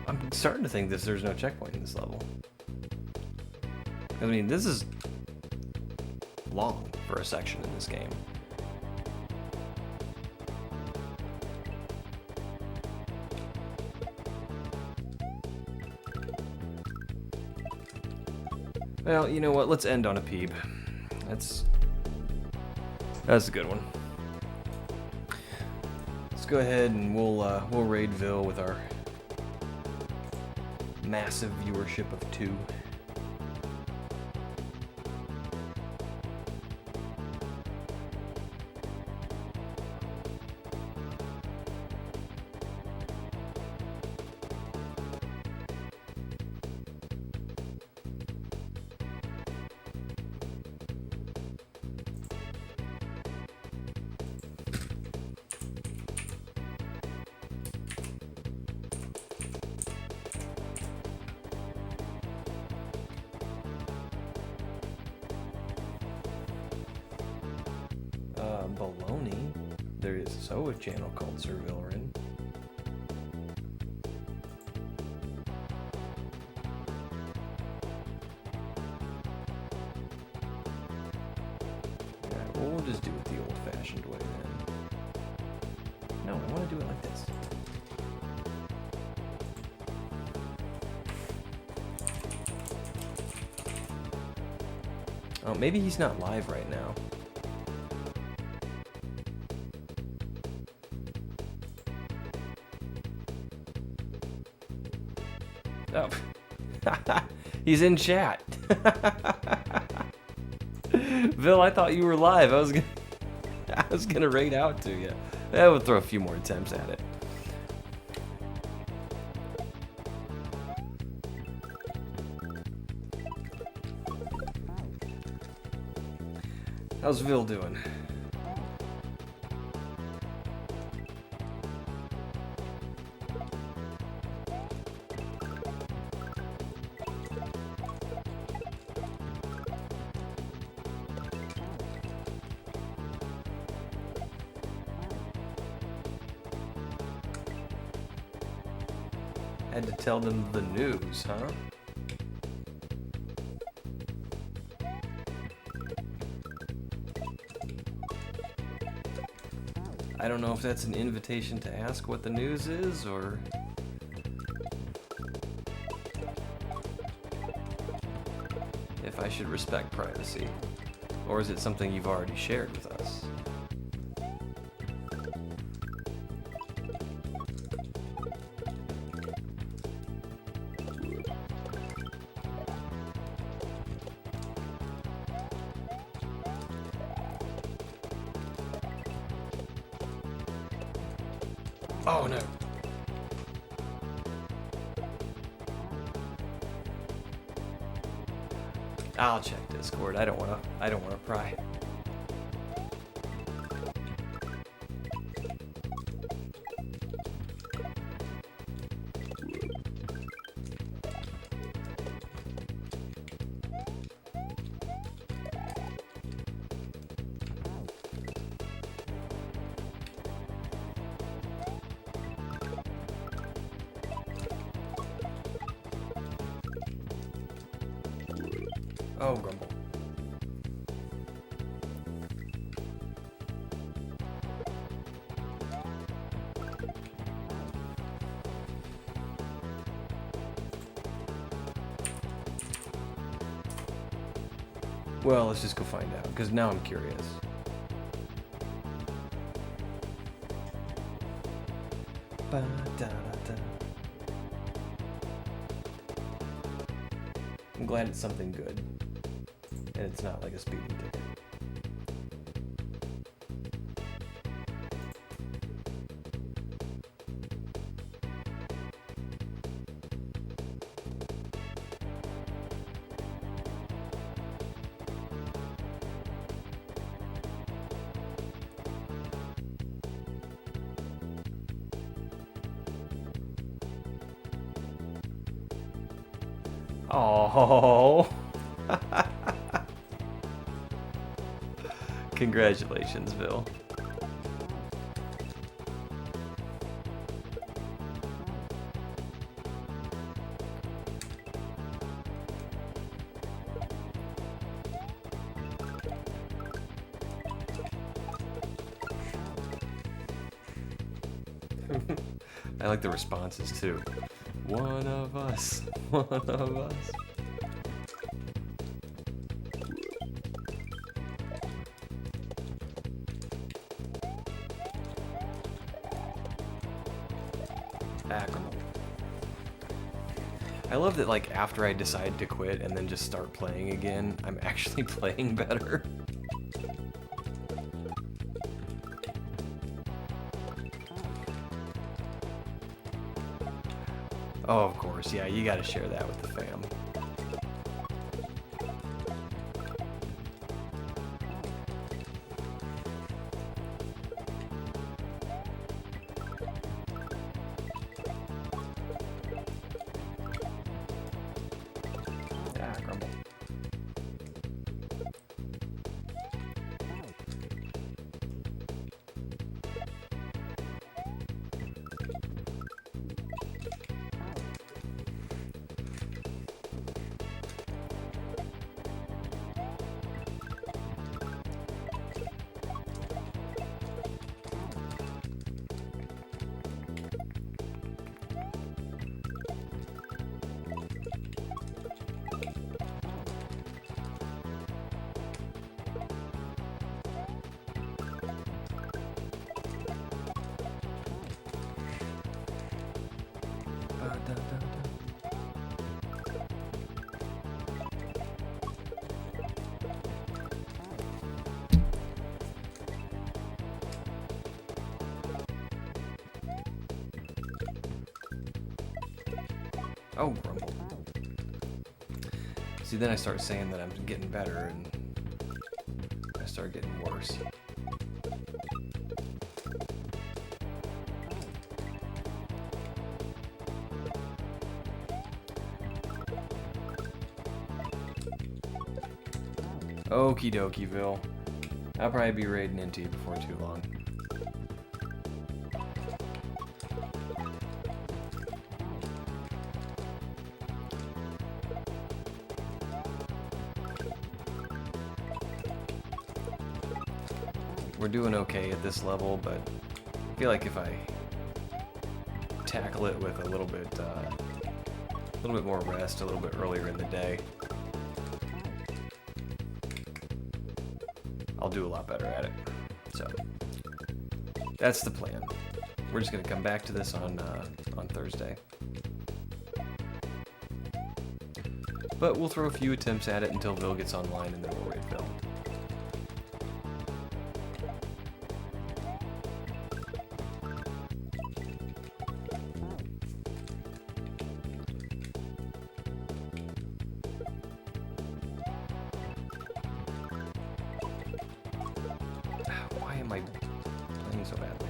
I'm starting to think there's no checkpoint in this level. I mean, this is long for a section in this game. Well, you know what? Let's end on a peep. That's a good one. Let's go ahead and we'll raid Ville with our massive viewership of 2. there is so a channel called Sir Vilrin. Yeah, well, we'll just do it the old-fashioned way then. No, I want to do it like this. Oh, maybe he's not live right now. Oh, he's in chat. Bill, I thought you were live. I was gonna raid out to you. I would throw a few more attempts at it. How's Vil doing? Had to tell them the news, huh? I don't know if that's an invitation to ask what the news is, or... if I should respect privacy. Or is it something you've already shared with us? Oh no. I'll check Discord. I don't wanna pry. Oh, grumble. Well, let's just go find out, because now I'm curious. Ba-da-da-da. I'm glad it's something good. And it's not like a speeding ticket. Oh. Congratulations, Bill. I like the responses too. One of us. One of us. I love that, like, after I decide to quit and then just start playing again, I'm actually playing better. Oh, of course, yeah, you gotta share that with the fam. da, da, da. Oh, grumble. See, then I start saying that I'm getting better, and I start getting worse. Okie dokieville. I'll probably be raiding into you before too long. We're doing okay at this level, but I feel like if I tackle it with a little bit more rest, a little bit earlier in the day, I'll do a lot better at it. So that's the plan. We're just gonna come back to this on Thursday, but we'll throw a few attempts at it until Vil gets online, and then we'll raid Vil. Why am I playing so badly?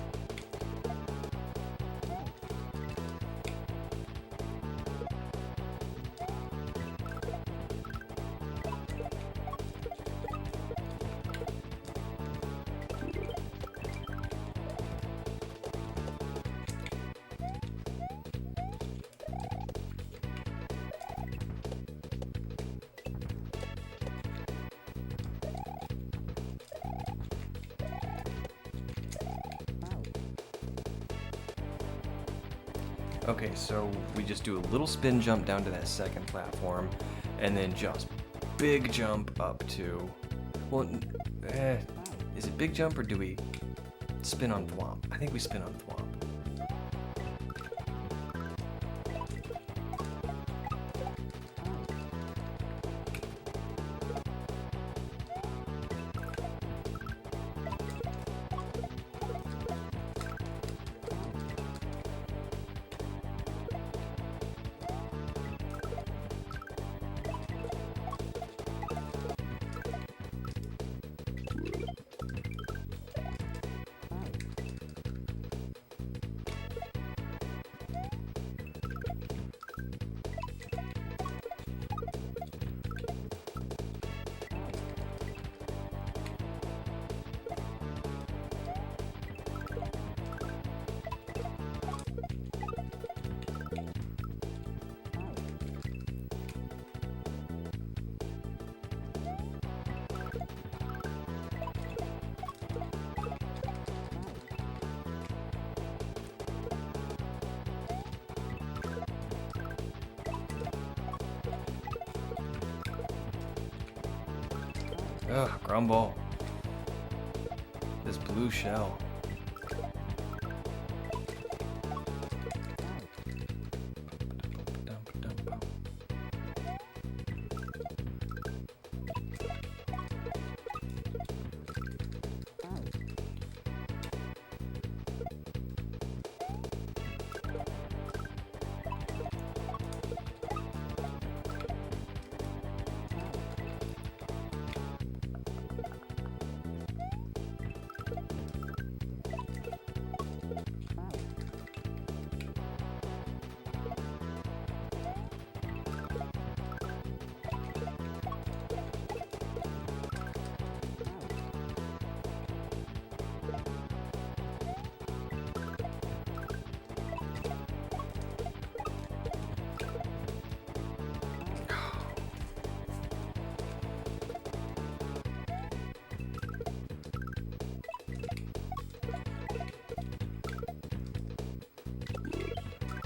Okay, so we just do a little spin jump down to that second platform, and then just big jump up to, well, is it big jump or do we spin on thwomp? I think we spin on thwomp. Ugh, grumble. This blue shell.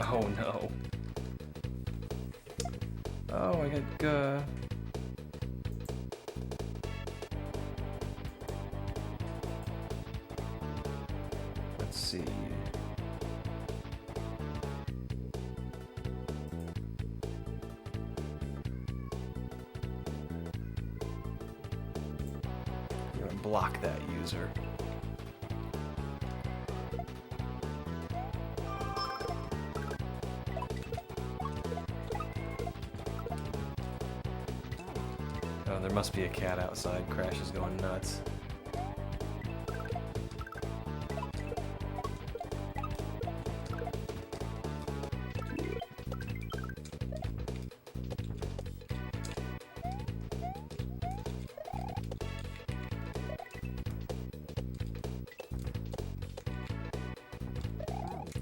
Oh no. Oh, I got let's see. block that user. Oh, there must be a cat outside. Crash is going nuts.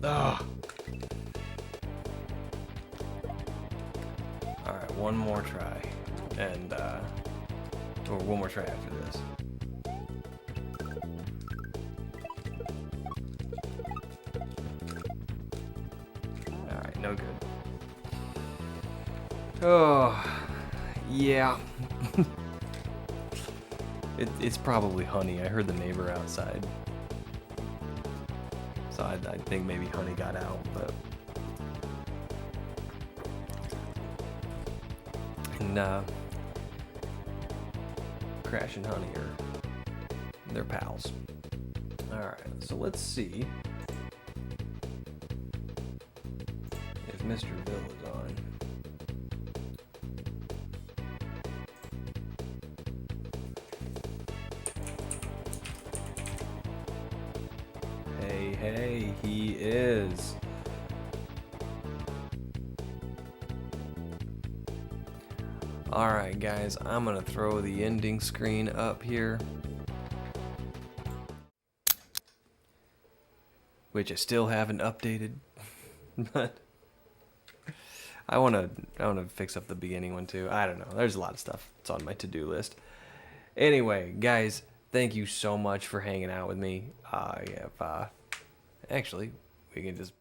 Ugh. Alright, one more try. And, or one more try after this. Alright, no good. Oh, yeah. It's probably Honey. I heard the neighbor outside. So I think maybe Honey got out, but... And, Crash and Honey they're pals. Alright, so let's see if Mr. Bill is on. Hey, he is. Alright guys, I'm gonna throw the ending screen up here. Which I still haven't updated. But I wanna fix up the beginning one too. I don't know. There's a lot of stuff that's on my to-do list. Anyway, guys, thank you so much for hanging out with me. Actually, we can just